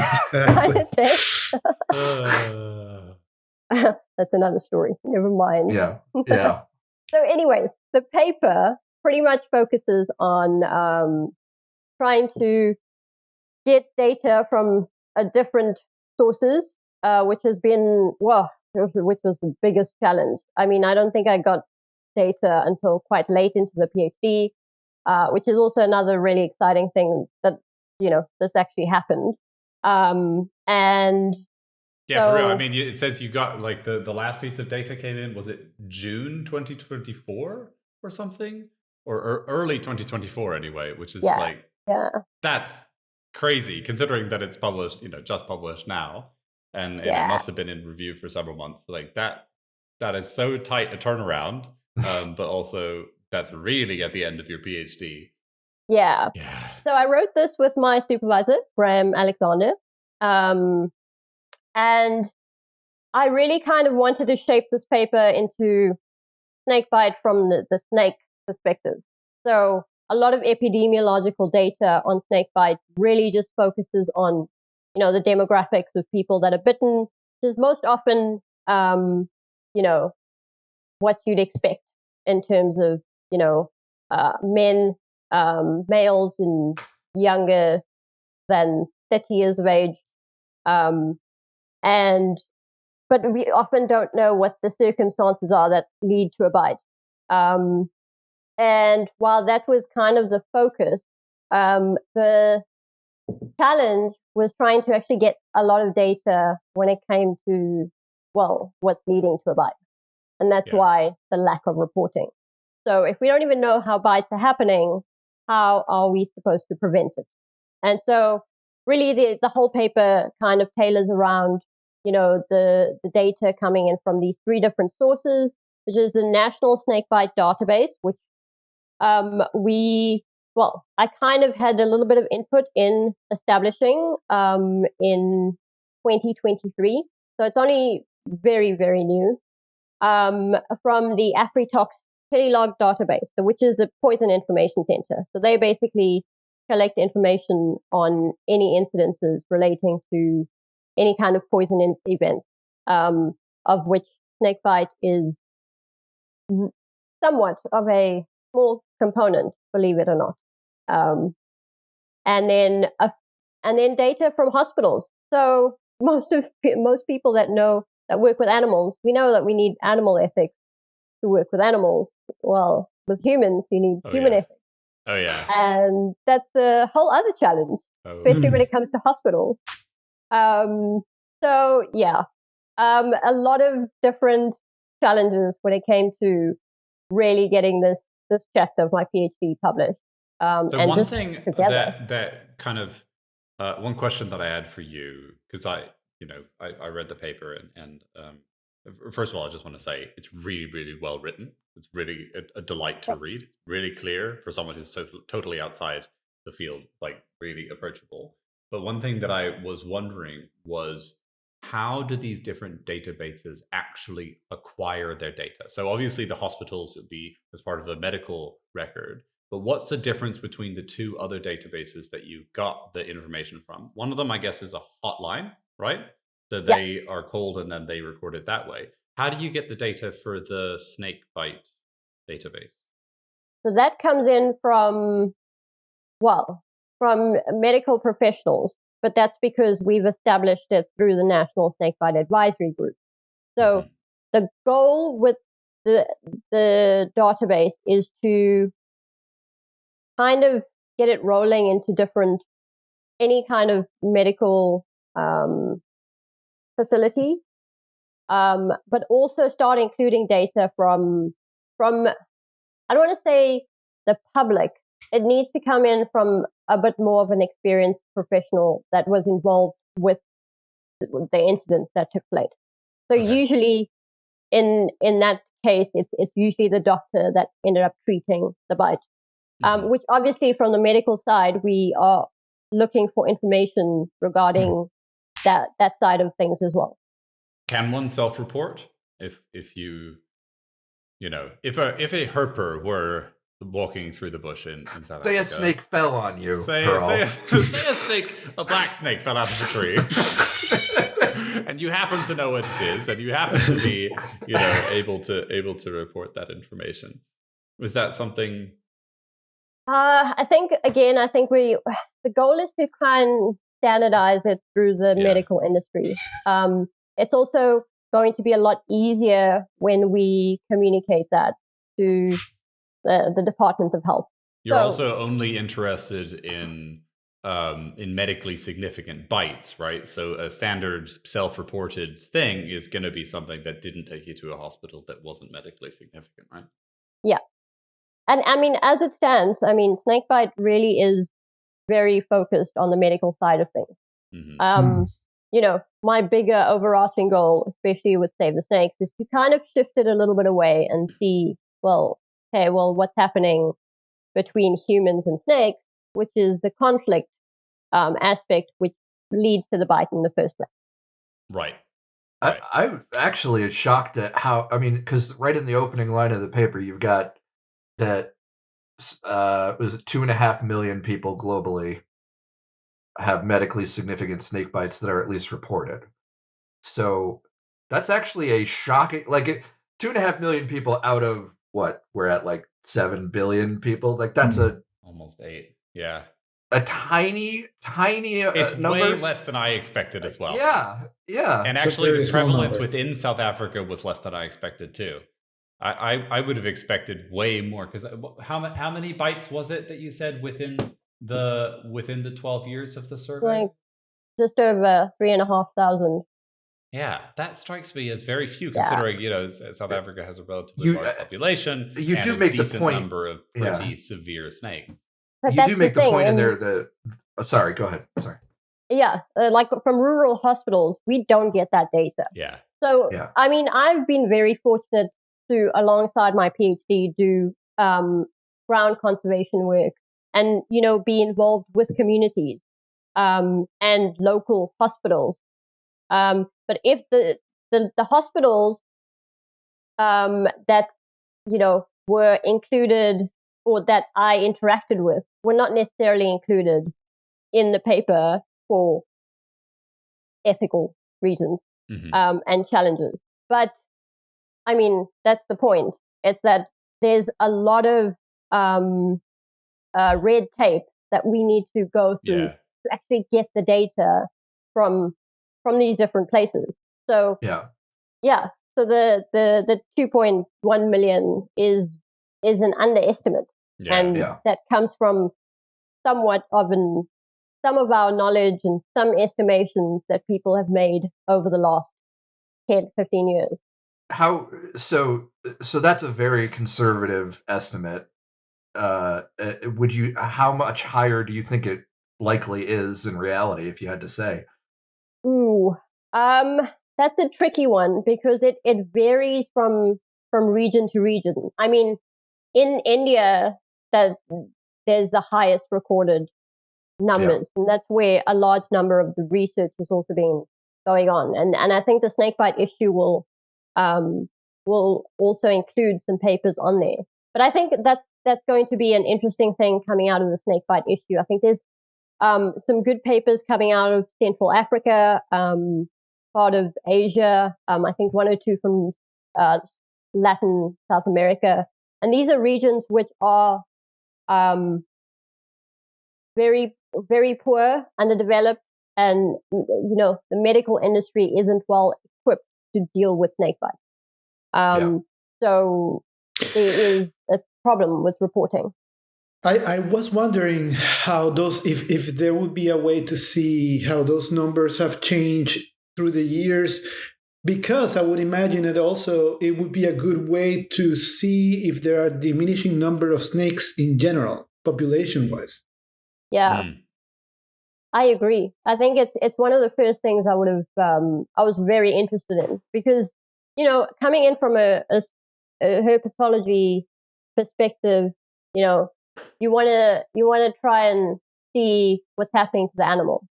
That's another story. Never mind. Yeah. Yeah. So, anyways, the paper pretty much focuses on trying to get data from different sources, which has been, which was the biggest challenge. I mean, I don't think I got data until quite late into the PhD, which is also another really exciting thing that, this actually happened. And yeah, so, for real. I mean, it says you got like the last piece of data came in, was it June 2024 or something? Or early 2024 anyway, which is that's crazy considering that it's published, just published now, and it must have been in review for several months. Like that is so tight a turnaround, but also that's really at the end of your PhD. Yeah. So I wrote this with my supervisor, Graham Alexander, and I really kind of wanted to shape this paper into snakebite from the snake perspective. So a lot of epidemiological data on snakebite really just focuses on, the demographics of people that are bitten, which is most often, what you'd expect in terms of, men, males and younger than 30 years of age. But we often don't know what the circumstances are that lead to a bite. And while that was kind of the focus, the challenge was trying to actually get a lot of data when it came to, what's leading to a bite. And that's why the lack of reporting. So if we don't even know how bites are happening, how are we supposed to prevent it? And so really the whole paper kind of tailors around, the data coming in from these three different sources, which is the National Snakebite Database, which I kind of had a little bit of input in establishing in 2023. So it's only very, very new. From the AfriTox Telelog database, which is the Poison Information Center. So they basically collect information on any incidences relating to any kind of poison event, of which snakebite is somewhat of a small component, believe it or not. And then data from hospitals. So most people that work with animals, we know that we need animal ethics to work with animals. Well, with humans, you need human ethics. Oh yeah. And that's a whole other challenge, especially when it comes to hospitals. A lot of different challenges when it came to really getting this chapter of my PhD published. So one thing that kind of one question that I had for you, because I read the paper and first of all, I just want to say it's really, really well written. It's really a delight to read. Really clear for someone who's totally outside the field, like really approachable. But one thing that I was wondering was, how do these different databases actually acquire their data? So obviously the hospitals would be as part of a medical record, but what's the difference between the two other databases that you got the information from? One of them, I guess, is a hotline, right? So they are called and then they record it that way. How do you get the data for the snakebite database? So that comes in from medical professionals, but that's because we've established it through the National Snakebite Advisory Group. So the goal with the database is to kind of get it rolling into any kind of medical facility, but also start including data from I don't want to say the public. It needs to come in from a bit more of an experienced professional that was involved with the incidents that took place. So usually in that case, it's usually the doctor that ended up treating the bite, which obviously from the medical side, we are looking for information regarding that side of things as well. Can one self-report if a herper were walking through the bush in South Africa? Say a snake fell on you. Say a black snake fell out of a tree. And you happen to know what it is, and you happen to be, able to report that information. Was that something? I think the goal is to try and standardize it through the medical industry. It's also going to be a lot easier when we communicate that to the Department of Health. You're also only interested in medically significant bites, right? So a standard self-reported thing is going to be something that didn't take you to a hospital that wasn't medically significant, right? Yeah. And I mean, as it stands, snakebite really is very focused on the medical side of things. My bigger overarching goal, especially with Save the Snakes, is to kind of shift it a little bit away and see, what's happening between humans and snakes, which is the conflict aspect, which leads to the bite in the first place. Right. I'm actually shocked at how, because right in the opening line of the paper, you've got that, was it 2.5 million people globally have medically significant snake bites that are at least reported. So that's actually a shocking, 2.5 million people out of what we're at, 7 billion people. That's almost 8. Yeah. A tiny it's number. Way less than I expected as well. Yeah. And actually, the prevalence within South Africa was less than I expected too. I would have expected way more, because how many bites was it that you said within the 12 years of the survey? Just over 3,500. Yeah, that strikes me as very few, considering South Africa has a relatively large population. You and do a decent decent point. number of pretty severe snakes. But you do make the point in there. Sorry, go ahead. Sorry. Yeah, from rural hospitals, we don't get that data. Yeah. So I've been very fortunate to, alongside my PhD, do ground conservation work and be involved with communities and local hospitals. But if the hospitals that were included or that I interacted with were not necessarily included in the paper for ethical reasons and challenges. But that's the point. It's that there's a lot of red tape that we need to go through to actually get the data from these different places. So so the 2.1 million is an underestimate, that comes from somewhat of some of our knowledge and some estimations that people have made over the last 10, 15 years. So that's a very conservative estimate. How much higher do you think it likely is in reality, if you had to say? That's a tricky one, because it varies from region to region. In India, there's the highest recorded numbers, and that's where a large number of the research has also been going on. And I think the snakebite issue will also include some papers on there. But I think that's going to be an interesting thing coming out of the snakebite issue. I think there's some good papers coming out of Central Africa, part of Asia. I think 1 or 2 from Latin, South America. And these are regions which are very, very poor, underdeveloped, and the medical industry isn't well equipped to deal with snakebite. So there is a problem with reporting. I was wondering how those, if there would be a way to see how those numbers have changed through the years, because I would imagine that also it would be a good way to see if there are diminishing number of snakes in general, population-wise. Yeah, I agree. I think it's one of the first things I would have. I was very interested in because coming in from a herpetology perspective, you want to try and see what's happening to the animal.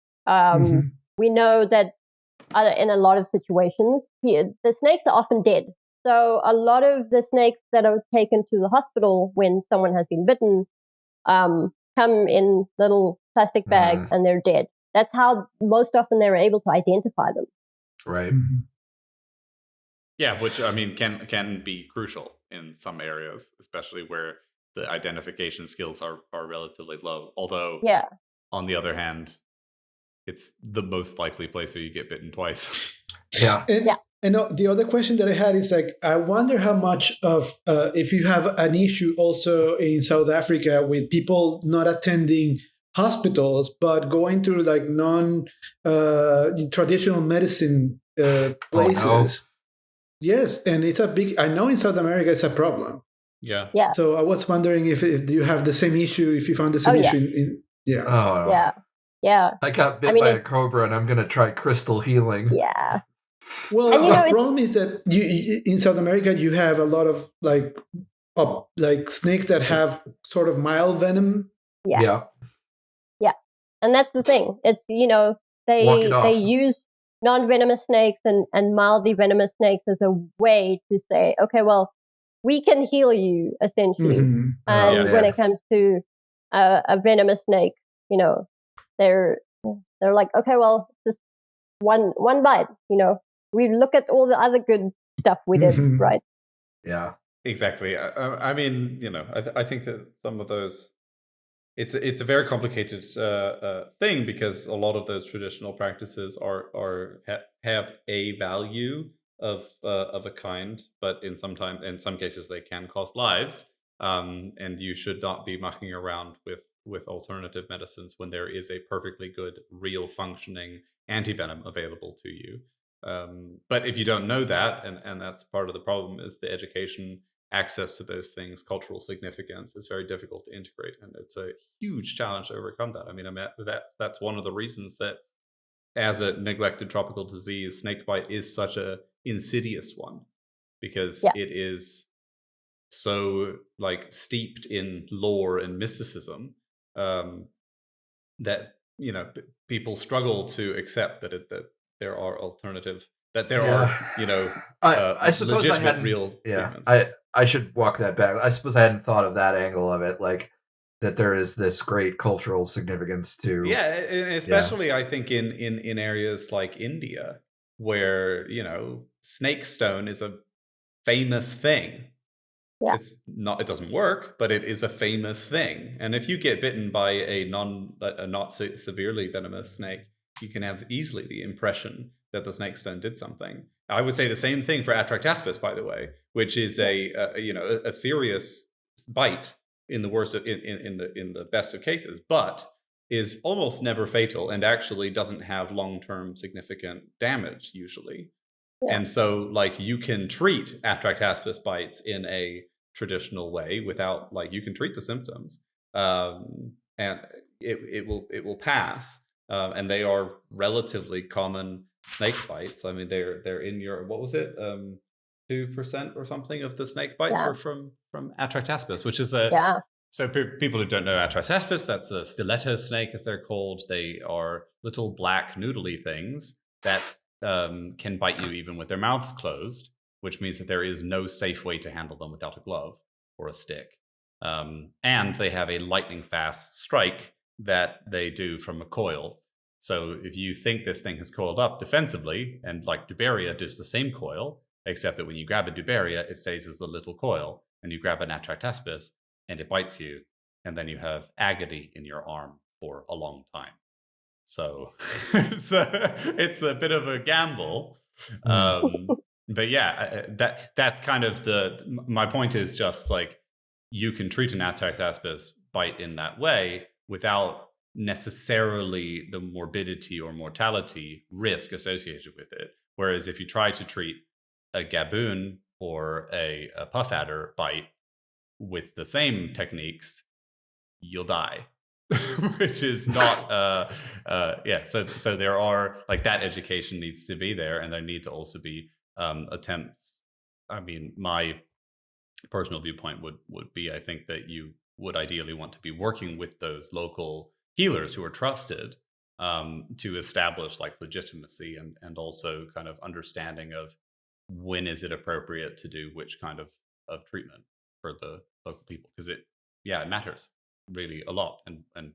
We know that in a lot of situations, the snakes are often dead. So a lot of the snakes that are taken to the hospital when someone has been bitten come in little plastic bags and they're dead. That's how most often they're able to identify them. Right. Yeah, which I mean can be crucial in some areas, especially where the identification skills are relatively low. Although, on the other hand, it's the most likely place where you get bitten twice. And the other question that I had is I wonder how much of if you have an issue also in South Africa with people not attending hospitals but going to non-traditional medicine places. Oh, no. Yes, and it's a big. I know in South America it's a problem. Yeah. So I was wondering if you have the same issue, if you found the same issue in Yeah. I got bit by a cobra, and I'm gonna try crystal healing. Yeah. Well, the problem is that you in South America you have a lot of snakes that have sort of mild venom. Yeah. And that's the thing. It's they use non-venomous snakes and mildly venomous snakes as a way to say, okay, well, we can heal you essentially. And when it comes to a venomous snake, they're like, okay, well, just one bite. We look at all the other good stuff we did, right? Yeah, exactly. I mean, I think that some of those, it's a very complicated thing because a lot of those traditional practices have a value of a kind, but in some cases they can cost lives, and you should not be mucking around with alternative medicines when there is a perfectly good, real functioning antivenom available to you. But if you don't know that, and that's part of the problem, is the education, access to those things, cultural significance is very difficult to integrate, and it's a huge challenge to overcome that. I mean, that's one of the reasons that as a neglected tropical disease, snakebite is such a insidious one, because it is so steeped in lore and mysticism that people struggle to accept that there are alternative, that there are I suppose legitimate real treatments. I should walk that back. I suppose I hadn't thought of that angle of it, that there is this great cultural significance to especially I think in areas like India where snake stone is a famous thing. It doesn't work, but it is a famous thing. And if you get bitten by a not severely venomous snake, you can have easily the impression that the snake stone did something. I would say the same thing for Atractaspis, by the way, which is a serious bite in the worst in the best of cases, but is almost never fatal and actually doesn't have long-term significant damage usually. And so you can treat Atractaspis bites in a traditional way without you can treat the symptoms, and it will pass. And they are relatively common snake bites. I mean, they're in your, what was it, 2% or something of the snake bites were from Atractaspis, which is so people who don't know Atractaspis, that's a stiletto snake as they're called. They are little black noodly things that can bite you even with their mouths closed, which means that there is no safe way to handle them without a glove or a stick. And they have a lightning fast strike that they do from a coil. So if you think this thing has coiled up defensively, and like Dubaria does the same coil, except that when you grab a Dubaria, it stays as a little coil, and you grab an Atractaspis, and it bites you, and then you have agony in your arm for a long time. So it's a bit of a gamble. But yeah, that's kind of my point is just like you can treat an Atractaspis bite in that way without necessarily the morbidity or mortality risk associated with it. Whereas if you try to treat a gaboon or a puff adder bite with the same techniques, you'll die. Which is not so there are like that education needs to be there, and there need to also be attempts. I mean, my personal viewpoint would be, I think that you would ideally want to be working with those local healers who are trusted to establish like legitimacy and also kind of understanding of when is it appropriate to do which kind of treatment for the local people, because it matters really a lot, and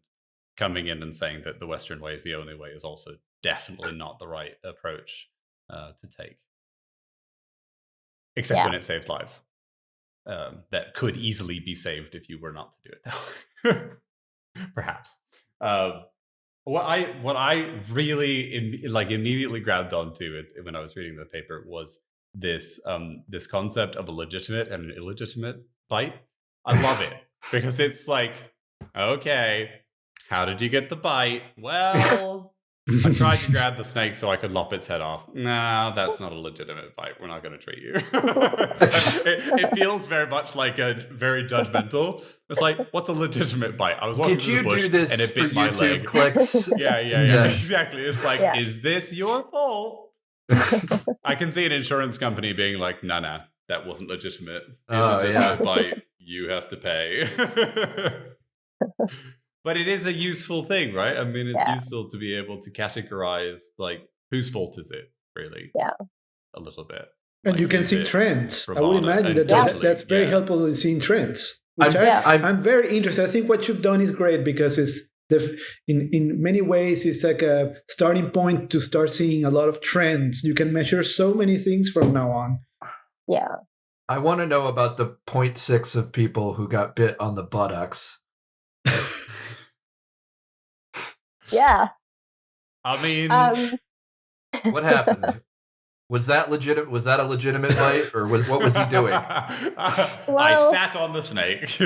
coming in and saying that the Western way is the only way is also definitely not the right approach to take, except when it saves lives that could easily be saved if you were not to do it though. Perhaps what I really immediately grabbed onto it when I was reading the paper was this concept of a legitimate and an illegitimate bite. I love it because it's like, okay, how did you get the bite? Well, I tried to grab the snake so I could lop its head off. No, that's not a legitimate bite. We're not going to treat you. It feels very much like a very judgmental. It's like, what's a legitimate bite? I was walking through the bush and it bit my leg. Clicks? Yeah, exactly. It's like, is this your fault? I can see an insurance company being like, no, that wasn't legitimate. Illegitimate bite. You have to pay. But it is a useful thing, right? I mean, it's useful to be able to categorize, like, whose fault is it, really? Yeah. A little bit. And like, you can see trends. Bravado? I would imagine that's very helpful in seeing trends. Which I'm very interested. I think what you've done is great because it's in many ways it's like a starting point to start seeing a lot of trends. You can measure so many things from now on. Yeah. I want to know about the 0.6 of people who got bit on the buttocks. Yeah. I mean, what happened? Was that legit? Was that a legitimate bite, or what was he doing? I sat on the snake.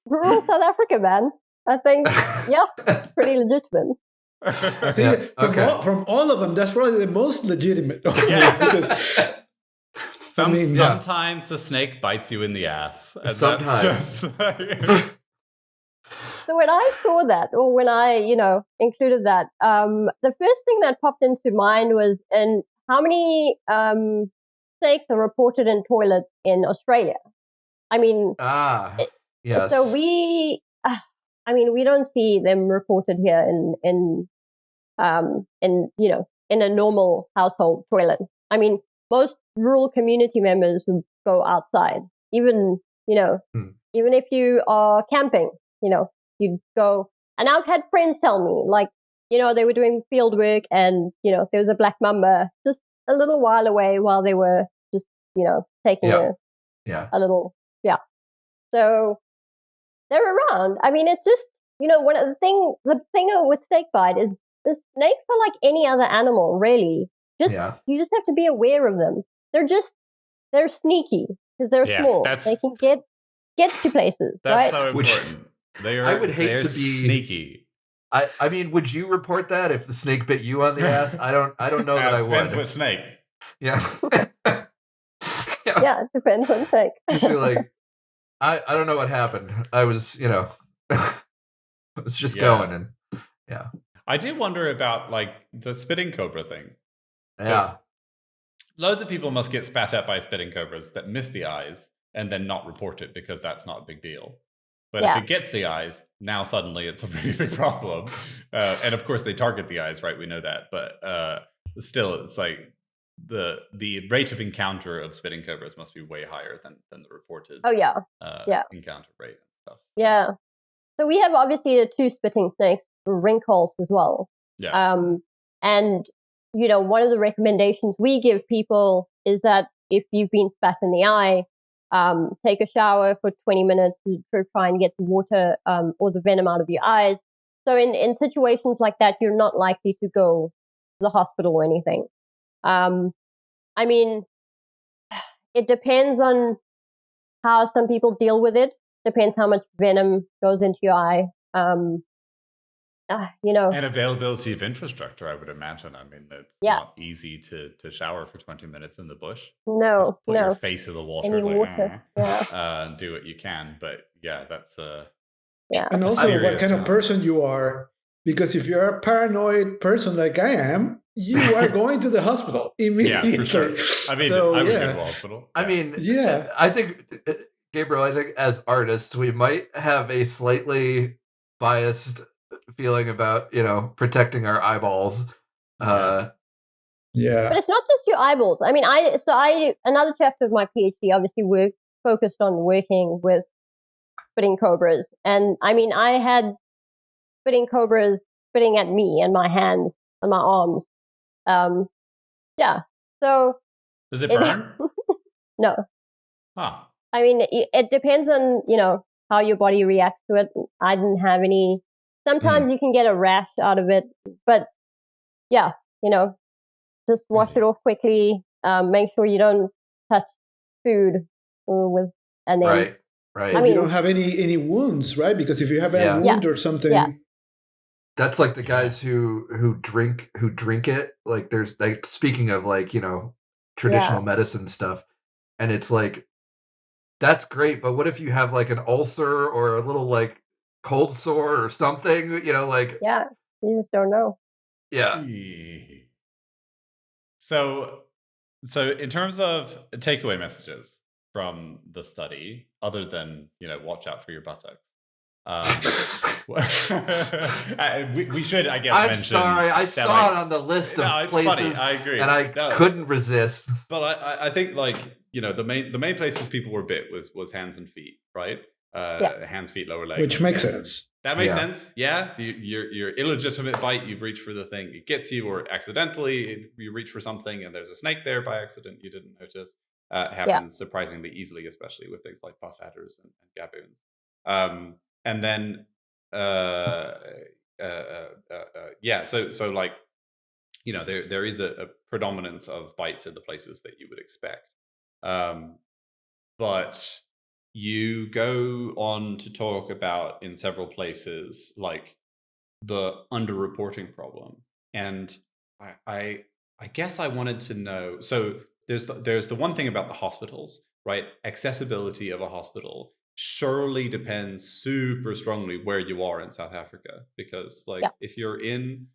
Rural South Africa, man. I think, pretty legitimate. I think from all of them, that's probably the most legitimate. Because sometimes the snake bites you in the ass. And sometimes. That's just So when I saw that, or when I, included that, the first thing that popped into mind was how many snakes are reported in toilets in Australia. I mean, yes. So we don't see them reported here in a normal household toilet. I mean, most rural community members would go outside, even if you are camping, you'd go. And I've had friends tell me, like, they were doing field work and, there was a black mamba just a little while away while they were just, taking a little, So they're around. I mean, it's just, the thing with snakebite is the snakes are like any other animal, really. You just have to be aware of them. They're sneaky because they're small. They can get to places. That's right? so important. I would hate to be sneaky. I mean, would you report that if the snake bit you on the ass? I don't know that I would. Depends what snake. Yeah. Yeah, it depends on snake. Just feel like I don't know what happened. I was, I was just going and I do wonder about like the spitting cobra thing. Yeah. Loads of people must get spat at by spitting cobras that miss the eyes and then not report it because that's not a big deal. But if it gets the eyes, now suddenly it's a really big problem. And of course they target the eyes, right? We know that. But still, it's like the rate of encounter of spitting cobras must be way higher than the reported encounter rate and stuff. Yeah. So we have obviously the two spitting snakes, ring calls as well. Yeah. And, one of the recommendations we give people is that if you've been spat in the eye, take a shower for 20 minutes to try and get the water or the venom out of your eyes. So in situations like that, you're not likely to go to the hospital or anything. I mean, it depends on how some people deal with it. Depends how much venom goes into your eye. And availability of infrastructure, I would imagine. I mean, it's not easy to shower for 20 minutes in the bush. No, just put your face in the water, and do what you can. But that's and also what kind of person you are. Because if you're a paranoid person like I am, you are going to the hospital immediately. Yeah, for sure. I mean, I would go to the hospital. I mean, I think, Gabriel, as artists, we might have a slightly biased feeling about, protecting our eyeballs. Yeah. But it's not just your eyeballs. I mean, another chapter of my PhD obviously focused on working with spitting cobras. And I mean, I had spitting cobras spitting at me and my hands and my arms. So does it burn? No. Huh. I mean, it depends on, how your body reacts to it. I didn't have any. Sometimes you can get a rash out of it, but just wash it off quickly. Make sure you don't touch food and then. Right. I mean, you don't have any wounds, right? Because if you have a wound or something, that's like the guys who drink it. Like there's speaking of traditional medicine stuff, and it's like that's great, but what if you have like an ulcer or a little cold sore or something? You just don't know. Yeah. So in terms of takeaway messages from the study, other than watch out for your buttocks. We should, I guess, mention. I'm sorry, I saw it on the list of places. Funny. I agree, and I couldn't resist. But I think the main places people were bit was hands and feet, right? Hands, feet, lower legs, which makes sense. That makes sense. Yeah, your illegitimate bite, you reach for the thing, it gets you, or accidentally you reach for something and there's a snake there by accident you didn't notice. Happens surprisingly easily, especially with things like buff adders and gaboons. And then, so there is a predominance of bites in the places that you would expect. But you go on to talk about in several places, like the underreporting problem. And I guess I wanted to know, so there's the one thing about the hospitals, right? Accessibility of a hospital surely depends super strongly where you are in South Africa, because if you're in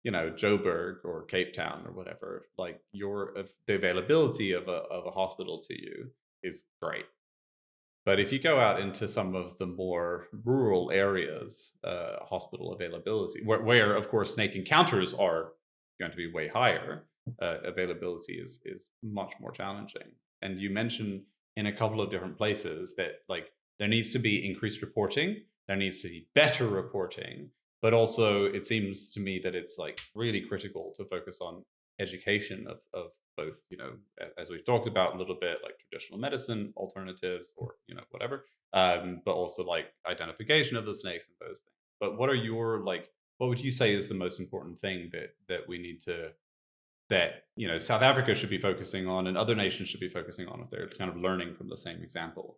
Joburg or Cape Town or whatever, the availability of a hospital to you is great. But if you go out into some of the more rural areas, hospital availability, where of course snake encounters are going to be way higher, availability is much more challenging. And you mentioned in a couple of different places that there needs to be increased reporting, there needs to be better reporting, but also it seems to me that it's really critical to focus on education of both, as we've talked about a little bit, traditional medicine alternatives or whatever, but also identification of the snakes and those things. But what are your what would you say is the most important thing that we need to, that South Africa should be focusing on and other nations should be focusing on if they're kind of learning from the same example?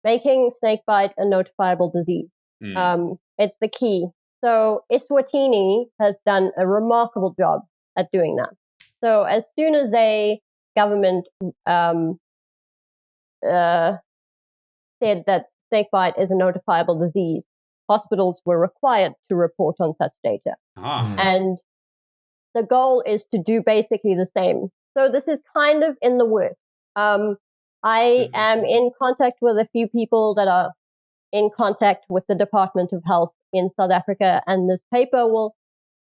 Making snakebite a notifiable disease. It's the key. So Eswatini has done a remarkable job at doing that. So as soon as government said that snakebite is a notifiable disease, hospitals were required to report on such data. And the goal is to do basically the same. So this is kind of in the works. I am in contact with a few people that are in contact with the Department of Health in South Africa, and this paper will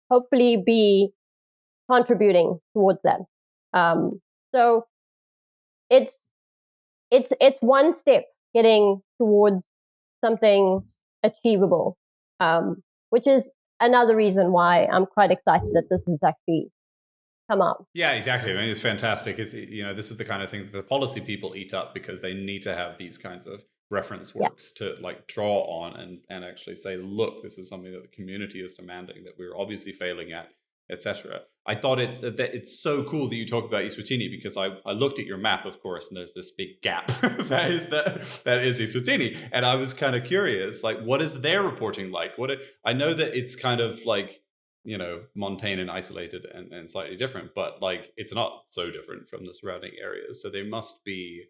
hopefully be contributing towards that. So it's one step getting towards something achievable, which is another reason why I'm quite excited that this has actually come out. Yeah, exactly. I mean, it's fantastic. It's, this is the kind of thing that the policy people eat up because they need to have these kinds of reference works to like draw on and actually say, look, this is something that the community is demanding that we're obviously failing at, etc. I thought that it's so cool that you talk about Eswatini because I looked at your map, of course, and there's this big gap that is Eswatini, and I was kind of curious, like, what is their reporting like? I know that it's kind of like, montane and isolated and slightly different, but like it's not so different from the surrounding areas. So there must be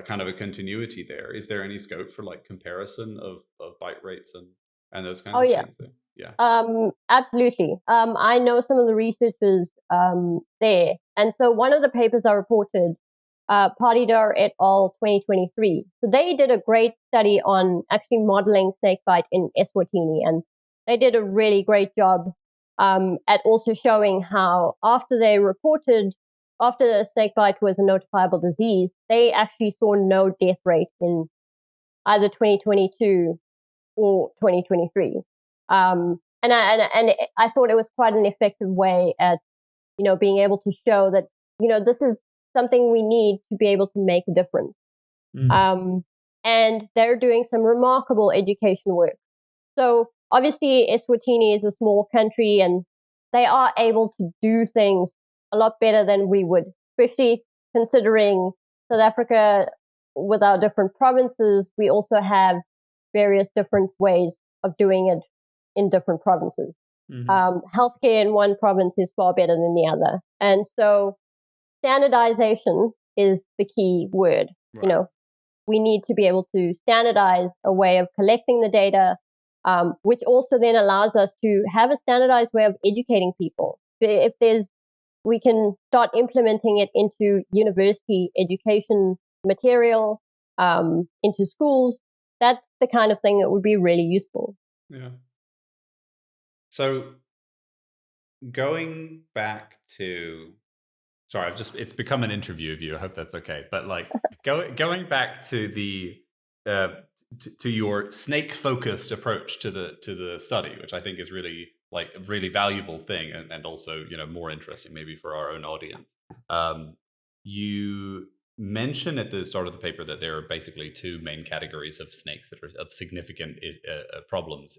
kind of a continuity there. Is there any scope for like comparison of bite rates and those kinds of things? Yeah. Absolutely. I know some of the researchers there. And so one of the papers I reported, Partidar et al. 2023. So they did a great study on actually modeling snakebite in Eswatini. And they did a really great job at also showing how after the snakebite was a notifiable disease, they actually saw no death rate in either 2022 or 2023. And I thought it was quite an effective way at, being able to show that, this is something we need to be able to make a difference. Mm. And they're doing some remarkable education work. So obviously, Eswatini is a small country and they are able to do things a lot better than we would, especially considering South Africa with our different provinces. We also have various different ways of doing it in different provinces. Mm-hmm. Healthcare in one province is far better than the other. And so standardization is the key word. Right. We need to be able to standardize a way of collecting the data, which also then allows us to have a standardized way of educating people. We can start implementing it into university education material, into schools. That's the kind of thing that would be really useful. Yeah. So going back to, sorry, it's become an interview of you. I hope that's okay. But like going back to the to your snake-focused approach to the study, which I think is really like a really valuable thing, and also more interesting maybe for our own audience. You mention at the start of the paper that there are basically two main categories of snakes that are of significant problems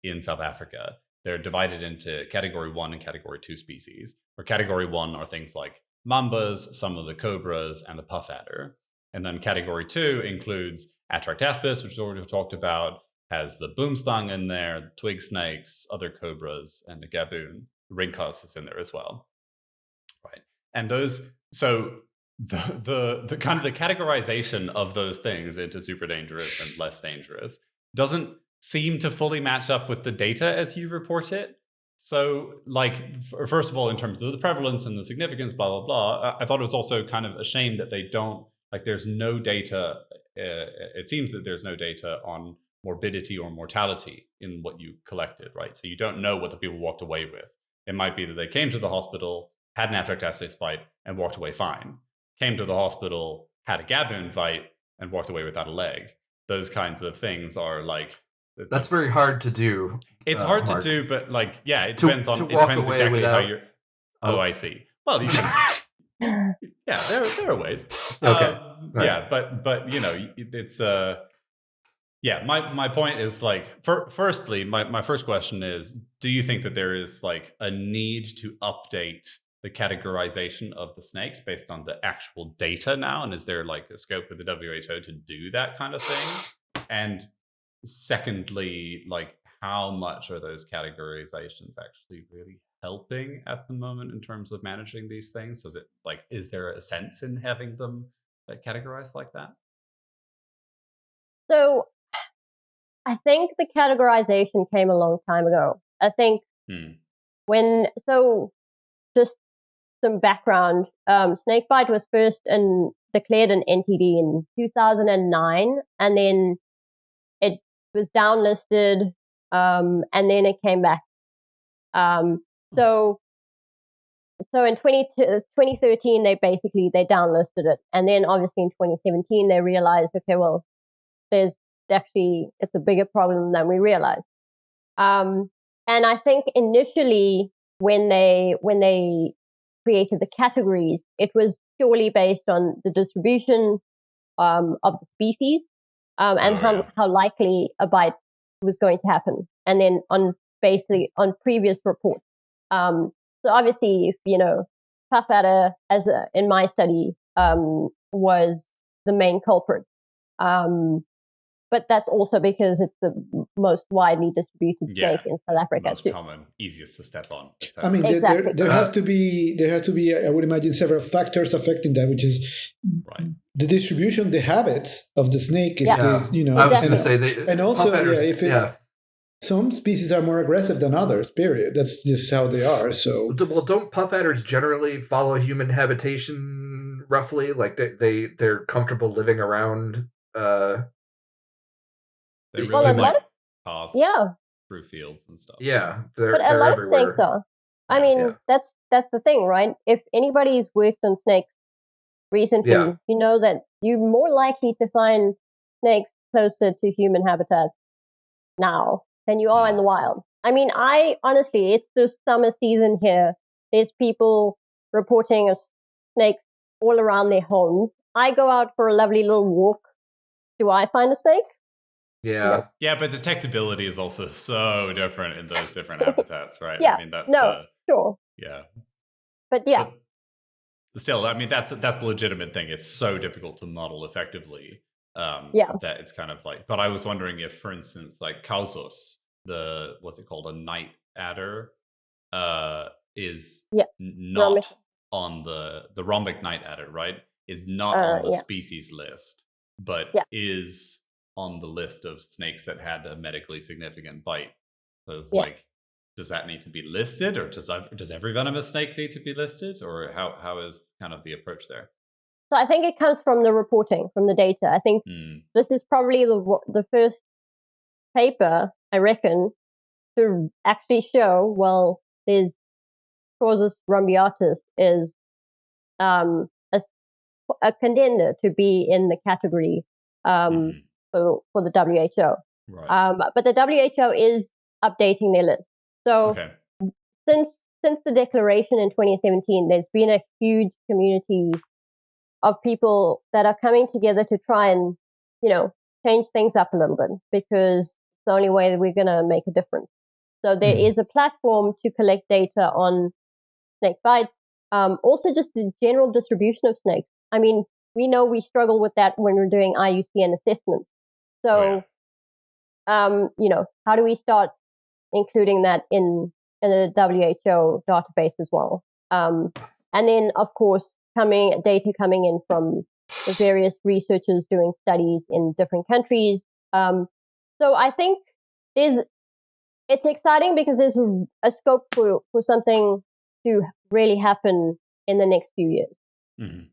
in South Africa. They're divided into category 1 and category 2 species. Where category 1 are things like mambas, some of the cobras, and the puff adder. And then category 2 includes Atractaspis, which is already talked about, has the boomslang in there, twig snakes, other cobras, and the gaboon. Ringclass is in there as well. Right. And those, so the kind of the categorization of those things into super dangerous and less dangerous doesn't seem to fully match up with the data as you report it. So, like, first of all, in terms of the prevalence and the significance, blah, blah, blah, I thought it was also kind of a shame that they don't, like, there's no data, it seems that there's no data on morbidity or mortality in what you collected, right? So you don't know what the people walked away with. It might be that they came to the hospital, had an Atractaspis bite, and walked away fine. Came to the hospital, had a gaboon bite, and walked away without a leg. Those kinds of things are like, that's very hard to do. It's hard to do, but like, yeah, it depends exactly how you're. Oh, I see. Well, you can. Yeah, there are ways. Okay. Right. Yeah, but it's yeah. My point is like, firstly, my first question is: do you think that there is like a need to update the categorization of the snakes based on the actual data now, and is there like a scope with the WHO to do that kind of thing? And secondly, like, how much are those categorizations actually really helping at the moment in terms of managing these things? Is there a sense in having them categorized like that? So I think the categorization came a long time ago. I think just some background, snakebite was first declared an NTD in 2009, and then it was downlisted, and then it came back. So in 2013, they downlisted it. And then obviously in 2017, they realized, okay, well, it's a bigger problem than we realized. And And I think initially when they created the categories, it was purely based on the distribution of the species and how likely a bite was going to happen, and then basically on previous reports. So obviously, if puff adder, in my study, was the main culprit. But that's also because it's the most widely distributed snake in South Africa. Most common, easiest to step on. I mean, exactly. there has to be, I would imagine, several factors affecting that, which is the distribution, the habits of the snake. If there's, I was going to say and also, some species are more aggressive than others. Period. That's just how they are. So, well, don't puff adders generally follow human habitation roughly? Like they're comfortable living around. They really like paths through fields and stuff. Yeah, but a lot of snakes are. I mean, that's the thing, right? If anybody's worked on snakes recently, you know that you're more likely to find snakes closer to human habitats now than you are in the wild. I mean, honestly, it's the summer season here. There's people reporting of snakes all around their homes. I go out for a lovely little walk. Do I find a snake? Yeah. Yeah, but detectability is also so different in those different habitats, right? Yeah. I mean, that's sure. Yeah. But yeah. But still, I mean, that's the legitimate thing. It's so difficult to model effectively. That it's kind of like, but I was wondering if, for instance, like Causos, what's it called, a night adder, is not on the rhombic night adder, right? Is not on the species list, but is on the list of snakes that had a medically significant bite. So it's like, does that need to be listed, or does every venomous snake need to be listed, or how is kind of the approach there? So I think it comes from the reporting, from the data. I think this is probably the first paper, I reckon, to actually show, well, there's Causos rhombiatus is a contender to be in the category for the WHO. Right. But the WHO is updating their list. So since the declaration in 2017, there's been a huge community of people that are coming together to try and, change things up a little bit, because it's the only way that we're going to make a difference. So there is a platform to collect data on snake bites, also just the general distribution of snakes. I mean, we know we struggle with that when we're doing IUCN assessments. So, how do we start including that in the WHO database as well? And then, of course, data coming in from the various researchers doing studies in different countries. So I think it's exciting because there's a scope for something to really happen in the next few years. Mm-hmm.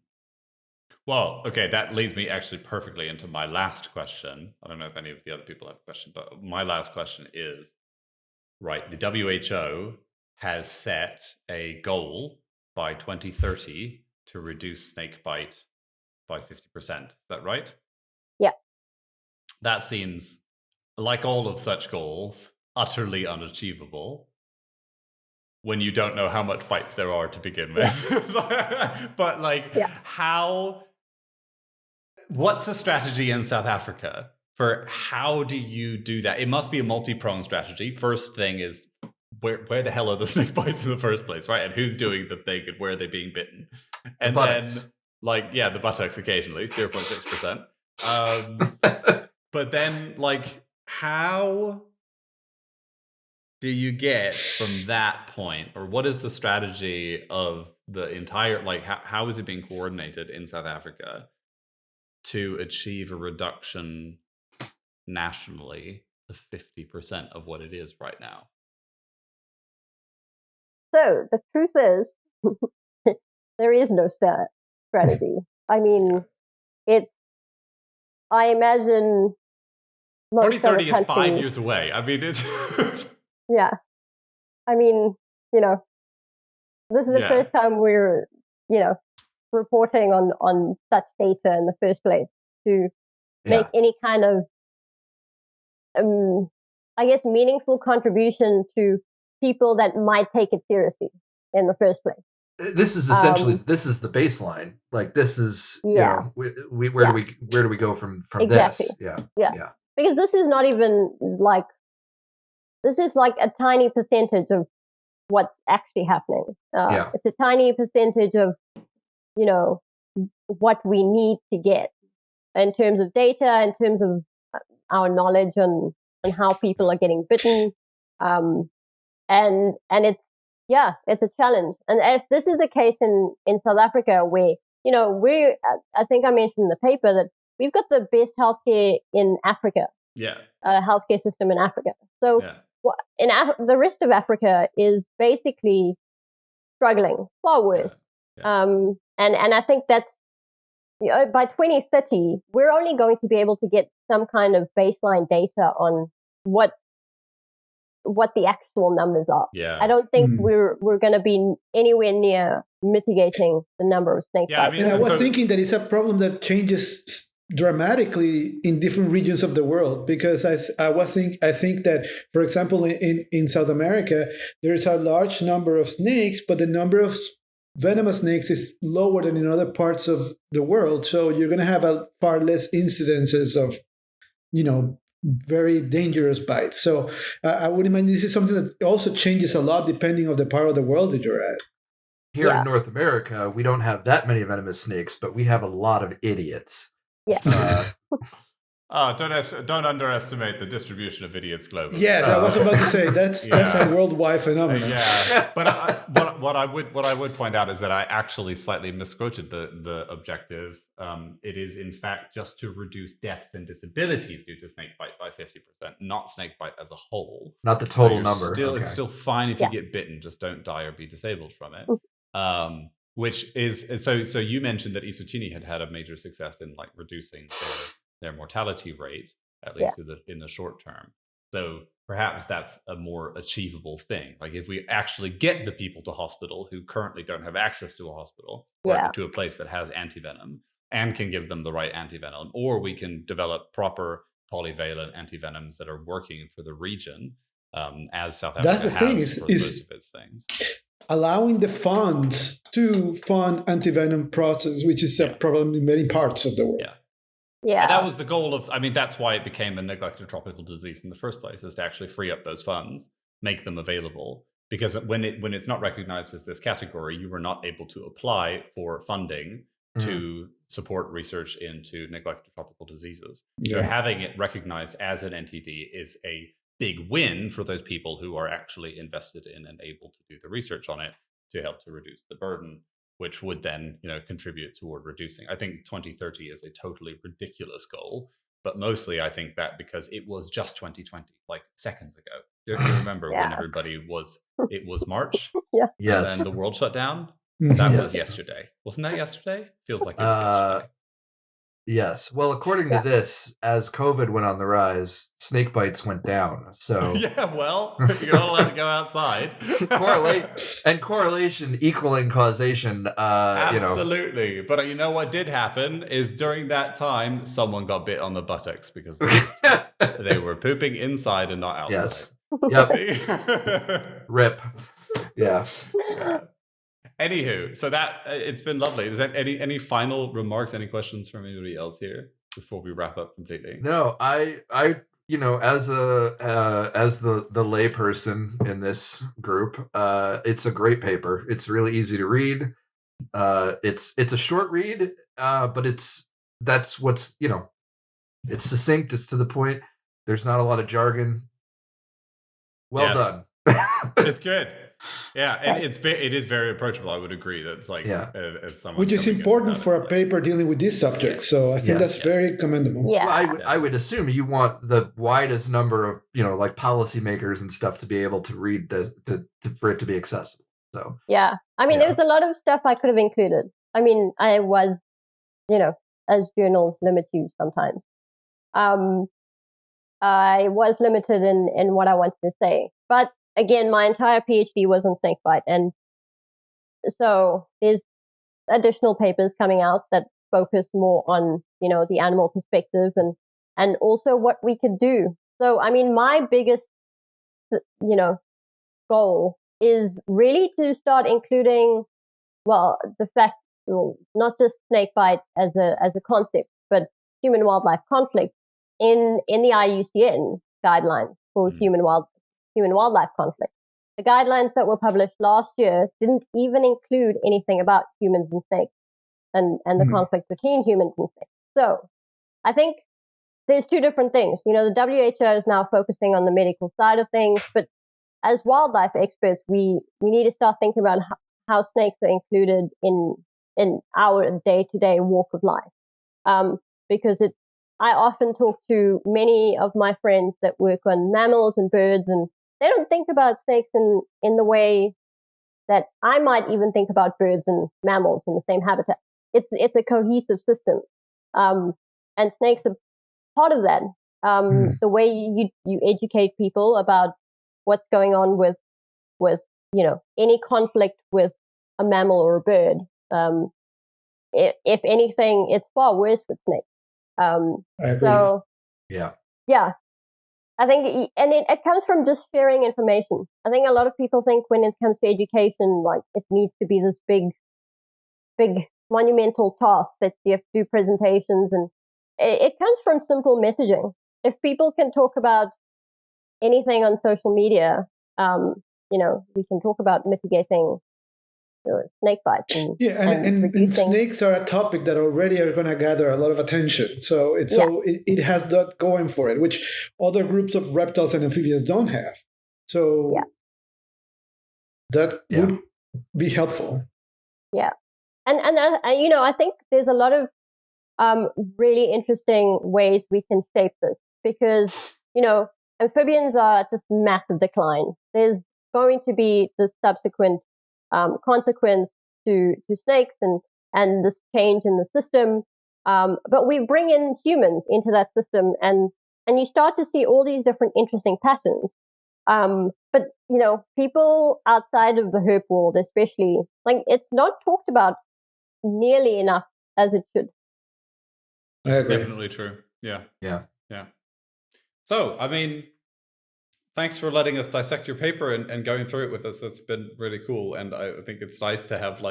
Well, okay, that leads me actually perfectly into my last question. I don't know if any of the other people have a question, but my last question is, right, the WHO has set a goal by 2030 to reduce snakebite by 50%. Is that right? Yeah. That seems, like all of such goals, utterly unachievable when you don't know how much bites there are to begin with. But what's the strategy in South Africa for how do you do that? It must be a multi-pronged strategy. First thing is, where the hell are the snake bites in the first place, right? And who's doing the thing, and where are they being bitten? And then, the buttocks occasionally, 0.6%. But then, how do you get from that point, or what is the strategy of the entire, how is it being coordinated in South Africa to achieve a reduction nationally to 50% of what it is right now? So the truth is, there is no strategy. I mean, I imagine 2030 is 5 years away. I mean, it's... Yeah. I mean, this is the first time we're, reporting on such data in the first place to make any kind of, I guess, meaningful contribution to people that might take it seriously in the first place. This is essentially this is the baseline. Like this is where do we go from exactly. this? Yeah. Because this is not even like this is like a tiny percentage of what's actually happening. It's a tiny percentage of what we need to get in terms of data, in terms of our knowledge on how people are getting bitten, and it's it's a challenge. And if this is the case in South Africa, where I think I mentioned in the paper that we've got the best healthcare in Africa, healthcare system in Africa. So the rest of Africa is basically struggling far worse. And I think that's by 2030 we're only going to be able to get some kind of baseline data on what the actual numbers are. I don't think we're going to be anywhere near mitigating the number of snake bites. And I was thinking that it's a problem that changes dramatically in different regions of the world, because I think that, for example, in South America, there's a large number of snakes, but the number of venomous snakes is lower than in other parts of the world. So you're going to have a far less incidences of, very dangerous bites. So I would imagine this is something that also changes a lot depending on the part of the world that you're at. Here in North America, we don't have that many venomous snakes, but we have a lot of idiots. Yeah. Don't underestimate the distribution of idiots globally. Yes, I was about to say that's a worldwide phenomenon. But what I would point out is that I actually slightly misquoted the objective. It is in fact just to reduce deaths and disabilities due to snakebite by 50%, not snakebite as a whole. Not the total number. It's still fine if you get bitten, just don't die or be disabled from it. Which is so you mentioned that Eswatini had a major success in like reducing their mortality rate, at least in the short term. So perhaps that's a more achievable thing. Like if we actually get the people to hospital who currently don't have access to a hospital or to a place that has antivenom and can give them the right antivenom, or we can develop proper polyvalent antivenoms that are working for the region, as South Africa that's the has thing, for most of its things. Allowing the funds to fund antivenom process, which is a problem in many parts of the world. Yeah, and that was the goal of. I mean, that's why it became a neglected tropical disease in the first place, is to actually free up those funds, make them available. Because when it's not recognized as this category, you were not able to apply for funding to support research into neglected tropical diseases. So having it recognized as an NTD is a big win for those people who are actually invested in and able to do the research on it to help to reduce the burden, which would then, contribute toward reducing. I think 2030 is a totally ridiculous goal, but mostly I think that because it was just 2020, like seconds ago. Do you remember when it was March? Yes. And then the world shut down? That was yesterday. Wasn't that yesterday? Feels like it was yesterday. Yes. Well, according to this, as COVID went on the rise, snake bites went down. So you're not allowed to go outside. Correlation equaling causation. Absolutely. But you know what did happen is during that time, someone got bit on the buttocks because they were pooping inside and not outside. Yes. Yep. Rip. Yeah. Anywho, so that it's been lovely. Is that any final remarks, any questions from anybody else here before we wrap up completely? No, I as the layperson in this group, it's a great paper. It's really easy to read. It's a short read, but that's what's it's succinct. It's to the point. There's not a lot of jargon. Well done. It's good. Yeah, and it is very approachable. I would agree. That's like as someone, which is important for a paper dealing with this subject. So I think that's very commendable. Yeah, well, I would assume you want the widest number of like policymakers and stuff to be able to read for it to be accessible. So I mean, there's a lot of stuff I could have included. I mean, I was, as journals limit you sometimes. I was limited in what I wanted to say, but again, my entire PhD was on snakebite, and so there's additional papers coming out that focus more on, the animal perspective and also what we could do. So, I mean, my biggest, goal is really to start including, the fact, not just snakebite as a concept, but human-wildlife conflict in the IUCN guidelines for human-wildlife conflict. The guidelines that were published last year didn't even include anything about humans and snakes and the conflict between humans and snakes. So I think there's two different things. The WHO is now focusing on the medical side of things, but as wildlife experts, we need to start thinking about how snakes are included in our day-to-day walk of life. Because I often talk to many of my friends that work on mammals and birds, and they don't think about snakes in the way that I might even think about birds and mammals in the same habitat. It's a cohesive system. And snakes are part of that. The way you educate people about what's going on with any conflict with a mammal or a bird. If anything, it's far worse with snakes. I agree. So yeah, I think, and it comes from just sharing information. I think a lot of people think when it comes to education, like it needs to be this big monumental task that you have to do presentations, and it comes from simple messaging. If people can talk about anything on social media, we can talk about mitigating snake bites. And snakes are a topic that already are going to gather a lot of attention. So it has that going for it, which other groups of reptiles and amphibians don't have. So that would be helpful. Yeah. And I think there's a lot of really interesting ways we can shape this, because, amphibians are just massive decline. There's going to be the subsequent consequence to snakes and this change in the system. But we bring in humans into that system, and you start to see all these different interesting patterns. But, people outside of the herp world, especially, like, it's not talked about nearly enough as it should. Definitely true. Yeah. So, thanks for letting us dissect your paper and going through it with us. That's been really cool. And I think it's nice to have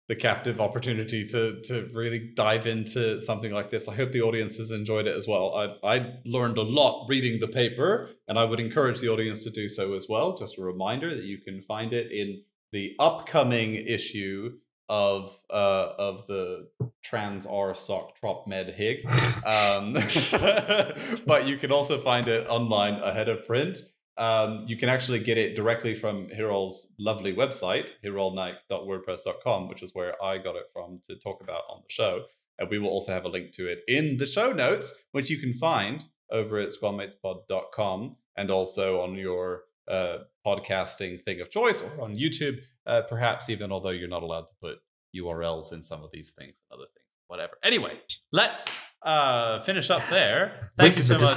the captive opportunity to really dive into something like this. I hope the audience has enjoyed it as well. I learned a lot reading the paper, and I would encourage the audience to do so as well. Just a reminder that you can find it in the upcoming issue of the Trans R Soc Trop Med Hig. But you can also find it online ahead of print. You can actually get it directly from Hiral's lovely website, hiralnaik.wordpress.com, which is where I got it from to talk about on the show. And we will also have a link to it in the show notes, which you can find over at squamatespod.com and also on your podcasting thing of choice, or on YouTube, perhaps even, although you're not allowed to put URLs in some of these things and other things, whatever. Anyway, let's finish up there. Thank you so much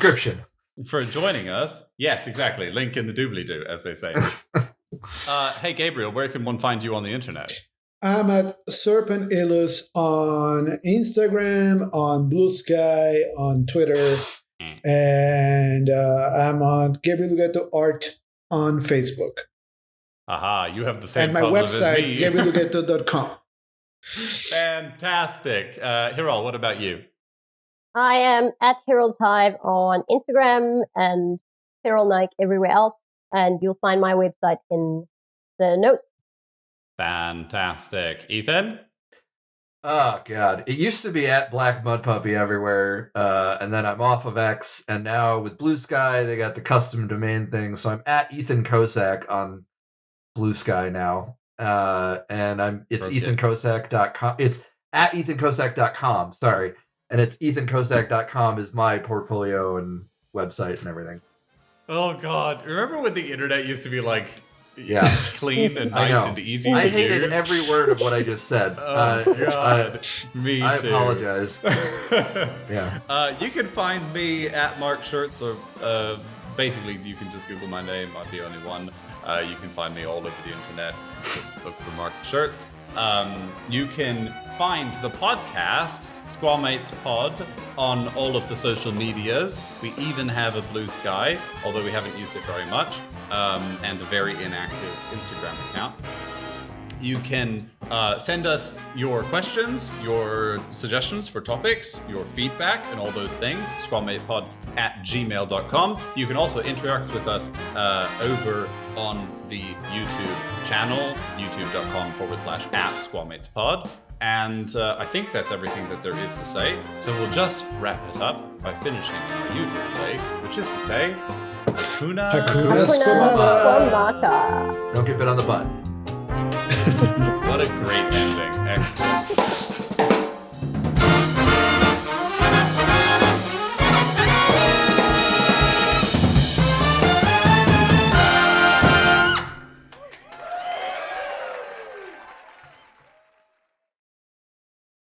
for joining us. Yes, exactly. Link in the doobly-doo, as they say. Hey, Gabriel, where can one find you on the internet? I'm at Serpent Illus on Instagram, on Blue Sky, on Twitter, and I'm on Gabriel Lugetto Art on Facebook. Aha, you have the same and my problem website, as me. GabrielLugetto.com. Fantastic. Hiral, what about you? I am at Hiral's Hive on Instagram and Hiral Naik everywhere else, and you'll find my website in the notes. Fantastic. Ethan? Oh, God. It used to be at Black Mud Puppy everywhere, and then I'm off of X, and now with Blue Sky, they got the custom domain thing, so I'm at Ethan Kosak on Blue Sky now, and it's ethankosak.com. It's at ethankosak.com, sorry, and it's ethankosak.com is my portfolio and website and everything. Oh, God. Remember when the internet used to be clean and nice and easy to use? I hated every word of what I just said. Oh, God. Me too. I apologize. You can find me at Mark Scherz, or basically you can just Google my name. I'm the only one. You can find me all over the internet. Just look for Mark Scherz. You can find the podcast SquaMates Pod on all of the social medias. We even have a blue sky, although we haven't used it very much, and a very inactive Instagram account. You can send us your questions, your suggestions for topics, your feedback, and all those things, squamatepod@gmail.com. You can also interact with us over on the YouTube channel, youtube.com/@SquaMatesPod. And I think that's everything that there is to say. So we'll just wrap it up by finishing in our usual way, which is to say, Hakuna Squamata. Don't get bit on the butt. What a great ending. Excellent.